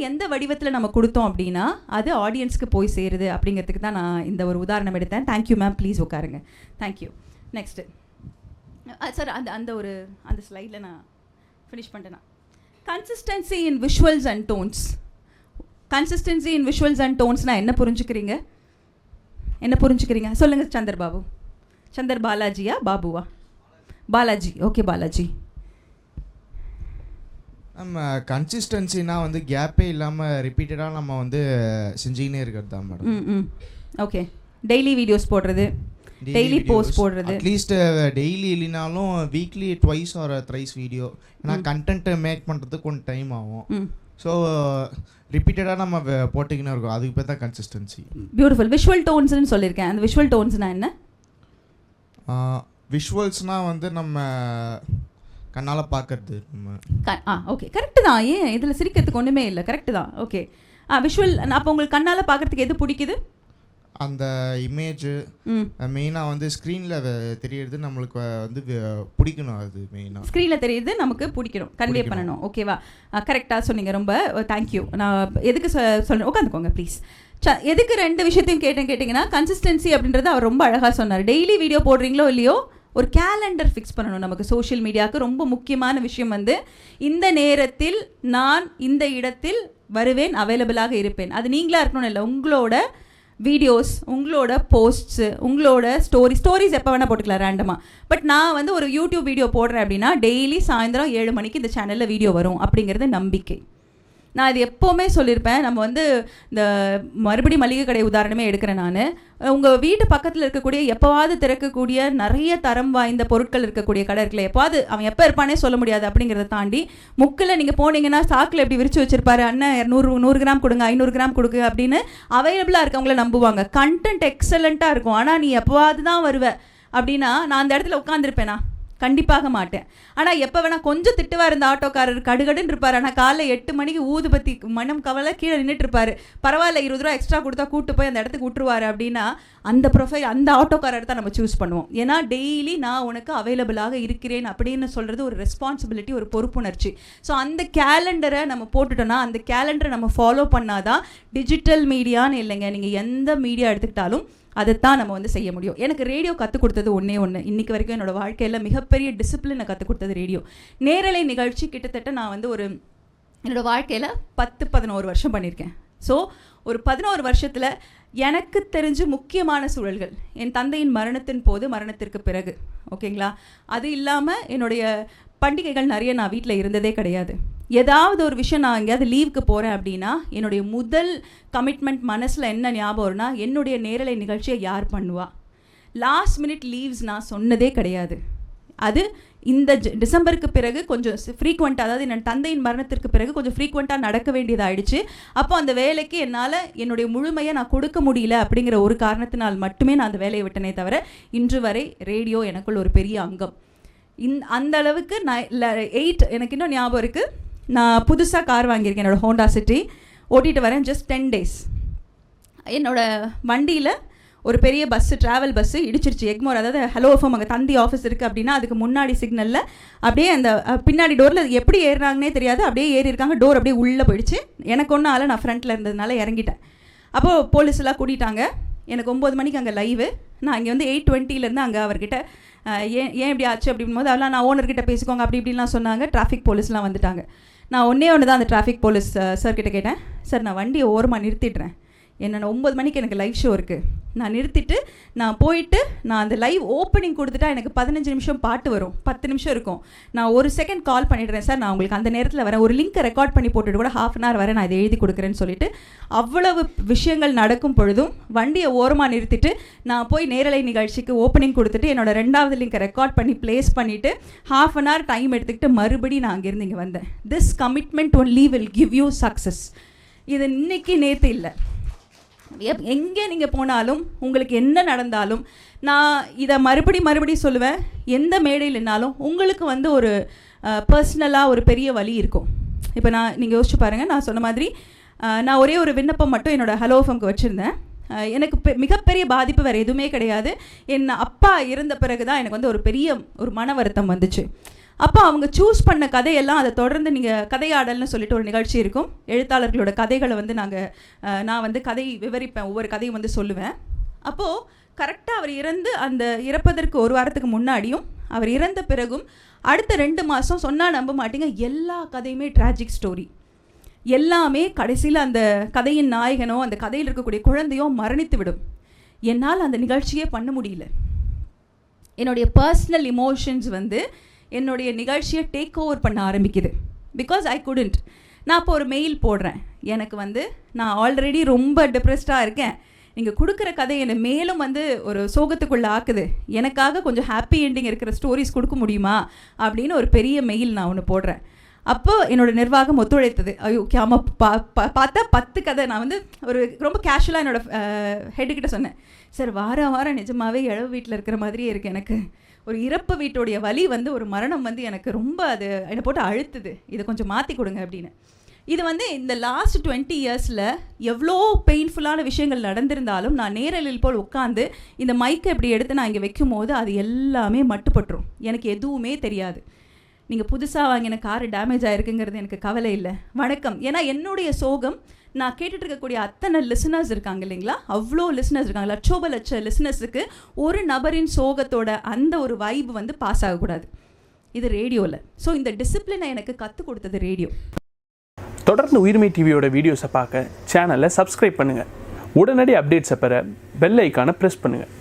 எந்த வடிவத்தில் நம்ம கொடுத்தோம் அப்படின்னா அது ஆடியன்ஸ்க்கு போய் சேருது அப்படிங்கிறதுக்கு தான் நான் இந்த ஒரு உதாரணம் எடுத்தேன். தேங்க்யூ மேம், ப்ளீஸ் உட்காருங்க. தேங்க்யூ. நெக்ஸ்ட்டு சார், அந்த ஸ்லைடில் நான் ஃபினிஷ் பண்ணிட்டேன்னா, consistency in visuals and tones. Consistency in visuals and டோன்ஸ்னால் என்ன புரிஞ்சுக்கிறீங்க? சொல்லுங்கள் சந்தர் பாபு. சந்தர் பாலாஜியா பாபுவா? பாலாஜி. ஓகே பாலாஜி. நம்ம கன்சிஸ்டன்சினா வந்து கேப்பே இல்லாமல் ரிப்பீட்டடாக நம்ம வந்து செஞ்சுக்கினே இருக்கிறது தான் மேடம். ஓகே, டெய்லி வீடியோஸ் போடுறது, டெய்லி போஸ்ட் போடுறது, அட்லீஸ்ட் டெய்லி இல்லைனாலும் வீக்லி 2 or 3 வீடியோ. ஏன்னா கண்டென்ட்டை மேக் பண்ணுறதுக்கு கொஞ்சம் டைம் ஆகும். ஸோ ரிப்பீட்டடாக நம்ம போட்டிங்கன்னா இருக்கும், அதுக்கு பேர் தான் கன்சிஸ்டன்சி. பியூட்டிஃபுல். விஷுவல் டோன்ஸ்னு சொல்லியிருக்கேன். அந்த விஷுவல் டோன்ஸ்னால் என்ன? விஷுவல்ஸ்னால் வந்து நம்ம கண்ணால் பார்க்கறது. ஓகே, கரெக்டு தான். ஏன் இதில் சிரிக்கிறதுக்கு ஒன்றுமே இல்லை, கரெக்டு தான். Okay, visual. அப்போ உங்களுக்கு கண்ணால் பார்க்குறதுக்கு எது பிடிக்குது? அந்த இமேஜ் மெயினாக வந்து ஸ்க்ரீனில் தெரியறது நம்மளுக்கு வந்து பிடிக்கணும். அது மெயினாக ஸ்க்ரீனில் தெரியுது நமக்கு பிடிக்கணும், கன்வே பண்ணணும். ஓகேவா? கரெக்டாக சொன்னீங்க, ரொம்ப தேங்க்யூ. நான் எதுக்கு சொல்கிறேன், உட்காந்துக்கோங்க ப்ளீஸ். எதுக்கு 2 விஷயத்தையும் கேட்டிங்கன்னா, கன்சிஸ்டன்சி அப்படின்றது அவர் ரொம்ப அழகாக சொன்னார். டெய்லி வீடியோ போடுறீங்களோ இல்லையோ, ஒரு கேலண்டர் ஃபிக்ஸ் பண்ணணும். நமக்கு சோஷியல் மீடியாவுக்கு ரொம்ப முக்கியமான விஷயம் வந்து, இந்த நேரத்தில் நான் இந்த இடத்தில் வருவேன், அவைலபிளாக இருப்பேன். அது நீங்களாக இருக்கணும்னு இல்லை, உங்களோட வீடியோஸ், உங்களோட போஸ்ட்ஸு, உங்களோட ஸ்டோரிஸ் எப்போ வேணால் போட்டுக்கலாம் ரேண்டமாக. பட் நான் வந்து ஒரு யூடியூப் வீடியோ போடுறேன் அப்படின்னா டெய்லி சாயந்தரம் 7 மணிக்கு இந்த சேனலில் வீடியோ வரும் அப்படிங்கிறது நம்பிக்கை. நான் இது எப்போவுமே சொல்லியிருப்பேன். நம்ம வந்து இந்த மறுபடியும் மளிகை கடை உதாரணமே எடுக்கிறேன் நான். உங்கள் வீட்டு பக்கத்தில் இருக்கக்கூடிய எப்போவாது திறக்கக்கூடிய நிறைய தரம் வாய்ந்த பொருட்கள் இருக்கக்கூடிய கடை இருக்குல்ல, எப்போவாது அவன் எப்போ இருப்பானே சொல்ல முடியாது. அப்படிங்கிறத தாண்டி முக்கில் நீங்கள் போனீங்கன்னா சாக்கில் எப்படி விரிச்சு வச்சிருப்பாரு, அண்ணன் 100 கிராம் கொடுங்க, 500 கிராம் கொடுங்க அப்படின்னு அவைலபிளாக இருக்கவங்கள நம்புவாங்க. கண்டென்ட் எக்ஸலண்ட்டாக இருக்கும். ஆனால் நீ எப்போவாது தான் வருவ அப்படின்னா நான் அந்த இடத்துல உட்காந்துருப்பேனா? கண்டிப்பாக மாட்டேன். ஆனால் எப்போ வேணால் கொஞ்சம் திட்டுவார் இருந்த ஆட்டோக்காரர், கடுகடுன்னு இருப்பார். ஆனால் காலைல 8 மணிக்கு ஊதுபத்தி மனம் கவலை கீழே நின்றுட்டு இருப்பார். பரவாயில்ல 20 ரூபா எக்ஸ்ட்ரா கொடுத்தா கூப்பிட்டு போய் அந்த இடத்துக்கு விட்டுருவார் அப்படின்னா அந்த ப்ரொஃபைல், அந்த ஆட்டோக்காரர் தான் நம்ம சூஸ் பண்ணுவோம். ஏன்னா டெய்லி நான் உனக்கு அவைலபிளாக இருக்கிறேன் அப்படின்னு சொல்கிறது ஒரு ரெஸ்பான்சிபிலிட்டி, ஒரு பொறுப்புணர்ச்சி. ஸோ அந்த கேலண்டரை நம்ம போட்டுட்டோன்னா, அந்த கேலண்டரை நம்ம ஃபாலோ பண்ணாதான் டிஜிட்டல் மீடியான்னு இல்லைங்க, நீங்கள் எந்த மீடியா எடுத்துக்கிட்டாலும் அதைத்தான் நம்ம வந்து செய்ய முடியும். எனக்கு ரேடியோ கற்றுக் கொடுத்தது ஒன்றே ஒன்று. இன்றைக்கி வரைக்கும் என்னோடய வாழ்க்கையில் மிகப்பெரிய டிசிப்ளினை கற்றுக் கொடுத்தது ரேடியோ. நேரலை நிகழ்ச்சி கிட்டத்தட்ட நான் வந்து ஒரு என்னோடய வாழ்க்கையில் 10-11 வருஷம் பண்ணியிருக்கேன். ஸோ ஒரு 11 வருஷத்தில் எனக்கு தெரிஞ்சு முக்கியமான சூழல்கள், என் தந்தையின் மரணத்திற்கு பிறகு, ஓகேங்களா, அது இல்லாமல் என்னுடைய பண்டிகைகள் நிறைய நான் வீட்டில் இருந்ததே கிடையாது. ஏதாவது ஒரு விஷயம் நான் எங்கேயாவது லீவுக்கு போகிறேன் அப்படின்னா என்னுடைய முதல் கமிட்மெண்ட் மனசில் என்ன ஞாபகம் வரும்னா, என்னுடைய நேரலை நிகழ்ச்சியை யார் பண்ணுவா. லாஸ்ட் மினிட் லீவ்ஸ் நான் சொன்னதே கிடையாது. அது இந்த டிசம்பருக்கு பிறகு கொஞ்சம் ஃப்ரீக்வெண்ட்டாக, அதாவது என் தந்தையின் மரணத்திற்கு பிறகு கொஞ்சம் ஃப்ரீக்வெண்ட்டாக நடக்க வேண்டியதாகிடுச்சு. அப்போ அந்த வேலைக்கு என்னால் என்னுடைய முழுமையை நான் கொடுக்க முடியல அப்படிங்கிற ஒரு காரணத்தினால் மட்டுமே நான் அந்த வேலையை விட்டனே தவிர, இன்று வரை ரேடியோ எனக்குள்ள ஒரு பெரிய அங்கம். அந்த அளவுக்கு நான் 8 எனக்கு இன்னும் ஞாபகம் இருக்குது. நான் புதுசாக கார் வாங்கியிருக்கேன், என்னோடய ஹோண்டா சிட்டி. ஓட்டிகிட்டு வரேன், ஜஸ்ட் 10 days. என்னோடய வண்டியில் ஒரு பெரிய பஸ்ஸு, ட்ராவல் பஸ்ஸு இடிச்சிருச்சு எக்மோர். அதாவது ஹலோ எஃப்எம் அங்கே தந்தி ஆஃபீஸ் இருக்குது அப்படின்னா அதுக்கு முன்னாடி சிக்னலில் அப்படியே அந்த பின்னாடி டோரில் எப்படி ஏறுறாங்கன்னே தெரியாது, அப்படியே ஏறி இருக்காங்க. டோர் அப்படியே உள்ளே போயிடுச்சு. எனக்கு ஒன்றும் ஆள், நான் ஃப்ரண்ட்டில் இருந்ததுனால இறங்கிட்டேன். அப்போது போலீஸ்லாம் கூட்டிட்டாங்க. எனக்கு 9 மணிக்கு அங்கே லைவு. நான் இங்கே வந்து 8:20 அங்கே அவர்கிட்ட ஏன் இப்படி ஆச்சு அப்படின் போது அதெல்லாம் நான் ஓனர்கிட்ட பேசிக்கோங்க அப்படி இப்படின்லாம் சொன்னாங்க. டிராஃபிக் போலீஸ்லாம் வந்துட்டாங்க. நான் ஒன்றே தான் அந்த டிராஃபிக் போலீஸ் சார்கிட்ட கேட்டேன், சார் நான் வண்டியை ஓரமாக நிறுத்திடுறேன், என்னென்ன 9 மணிக்கு எனக்கு லைவ் ஷோ இருக்குது, நான் நிறுத்திட்டு நான் போயிட்டு நான் அந்த லைவ் ஓப்பனிங் கொடுத்துட்டா எனக்கு 15 நிமிஷம் பாட்டு வரும், 10 நிமிஷம் இருக்கும், நான் 1 செகண்ட் கால் பண்ணிடுறேன் சார், நான் உங்களுக்கு அந்த நேரத்தில் வரேன், ஒரு லிங்க்கை ரெக்கார்ட் பண்ணி போட்டுட்டு கூட 1/2 hour வரேன், நான் இதை எழுதி கொடுக்குறேன்னு சொல்லிட்டு அவ்வளவு விஷயங்கள் நடக்கும் பொழுதும் வண்டியை ஓரமாக நிறுத்திட்டு நான் போய் நேரலை நிகழ்ச்சிக்கு ஓப்பனிங் கொடுத்துட்டு என்னோட 2வது லிங்கை ரெக்கார்ட் பண்ணி ப்ளேஸ் பண்ணிவிட்டு 1/2 hour டைம் எடுத்துக்கிட்டு மறுபடியும் நான் அங்கேருந்து இங்கே வந்தேன். This commitment only will give you success. இது இன்னைக்கு நேற்று இல்லை, எங்கே நீங்கள் போனாலும் உங்களுக்கு என்ன நடந்தாலும் நான் இதை மறுபடியும் சொல்லுவேன். எந்த மேடையில் என்னாலும் உங்களுக்கு வந்து ஒரு பர்சனலாக ஒரு பெரிய வழி இருக்கும். இப்போ நீங்கள் யோசிச்சு பாருங்கள், நான் சொன்ன மாதிரி நான் ஒரே ஒரு விண்ணப்பம் மட்டும் என்னோடய ஹலோ எஃப்எம்க்கு வச்சுருந்தேன். எனக்கு மிகப்பெரிய பாதிப்பு வேறு எதுவுமே கிடையாது. என் அப்பா இருந்த பிறகு தான் எனக்கு வந்து ஒரு பெரிய ஒரு மன வருத்தம் வந்துச்சு. அப்போ அவங்க சூஸ் பண்ண கதையெல்லாம் அதை தொடர்ந்து நீங்கள் கதையாடல்னு சொல்லிட்டு ஒரு நிகழ்ச்சி இருக்கும். எழுத்தாளர்களோட கதைகளை வந்து நான் வந்து கதை விவரிப்பேன், ஒவ்வொரு கதையும் வந்து சொல்லுவேன். அப்போது கரெக்டாக அவர் அந்த இறப்பதற்கு 1 வாரத்துக்கு முன்னாடியும் அவர் இறந்த பிறகும் அடுத்த 2 மாதம் சொன்னால் நம்ப மாட்டீங்க, எல்லா கதையுமே ட்ராஜிக் ஸ்டோரி. எல்லாமே கடைசியில் அந்த கதையின் நாயகனோ அந்த கதையில் இருக்கக்கூடிய குழந்தையோ மரணித்து விடும். என்னால் அந்த நிகழ்ச்சியே பண்ண முடியல. என்னுடைய பர்சனல் இமோஷன்ஸ் வந்து என்னுடைய நிகழ்ச்சியை டேக் ஓவர் பண்ண ஆரம்பிக்குது. Because I couldn't. நான் இப்போ ஒரு மெயில் போடுறேன், எனக்கு வந்து நான் ஆல்ரெடி ரொம்ப டிப்ரெஸ்டாக இருக்கேன், நீங்கள் கொடுக்குற கதை என்னை மேலும் வந்து ஒரு சோகத்துக்குள்ளே ஆக்குது, எனக்காக கொஞ்சம் ஹாப்பி எண்டிங் இருக்கிற ஸ்டோரிஸ் கொடுக்க முடியுமா அப்படின்னு ஒரு பெரிய மெயில் நான் ஒன்று போடுறேன். அப்போ என்னோடய நிர்வாகம் ஒத்துழைத்தது. ஐயோ ஆமாம், பார்த்தா 10 கதை. நான் வந்து ஒரு ரொம்ப கேஷுவலாக என்னோடய ஹெட்டுக்கிட்ட சொன்னேன், சார் வாரம் நிஜமாகவே இழவு வீட்டில் இருக்கிற மாதிரியே இருக்குது, எனக்கு ஒரு இறப்பு வீட்டுடைய வலி வந்து ஒரு மரணம் வந்து எனக்கு ரொம்ப அது என்னை போட்டு அழுத்துது, இதை கொஞ்சம் மாற்றி கொடுங்க அப்படின்னு. இது வந்து இந்த லாஸ்ட் 20 yearsல எவ்வளோ பெயின்ஃபுல்லான விஷயங்கள் நடந்திருந்தாலும் நான் நேரலில் போல் உட்காந்து இந்த மைக்கை இப்படி எடுத்து நான் இங்கே வைக்கும் போது அது எல்லாமே மட்டுப்பட்டுரும். எனக்கு எதுவுமே தெரியாது. நீங்கள் புதுசாக வாங்கின காரு டேமேஜ் ஆகிருக்குங்கிறது எனக்கு கவலை இல்லை, வணக்கம். ஏன்னா என்னுடைய சோகம் நான் கேட்டுட்டு இருக்கக்கூடிய அத்தனை லிசனர்ஸ் இருக்காங்க இல்லைங்களா, அவ்வளோ லிசனர்ஸ் இருக்காங்க, லட்ச லிசனர்ஸுக்கு ஒரு நபரின் சோகத்தோட அந்த ஒரு வைப் வந்து பாஸ் ஆகக்கூடாது. இது ரேடியோவில். ஸோ இந்த டிசிப்ளினை எனக்கு கற்றுக் கொடுத்தது ரேடியோ. தொடர்ந்து உயிர்மை டிவியோட வீடியோஸை பார்க்க சேனலை சப்ஸ்கிரைப் பண்ணுங்கள். உடனடி அப்டேட்ஸை பெற பெல் ஐக்கானை ப்ரெஸ் பண்ணுங்கள்.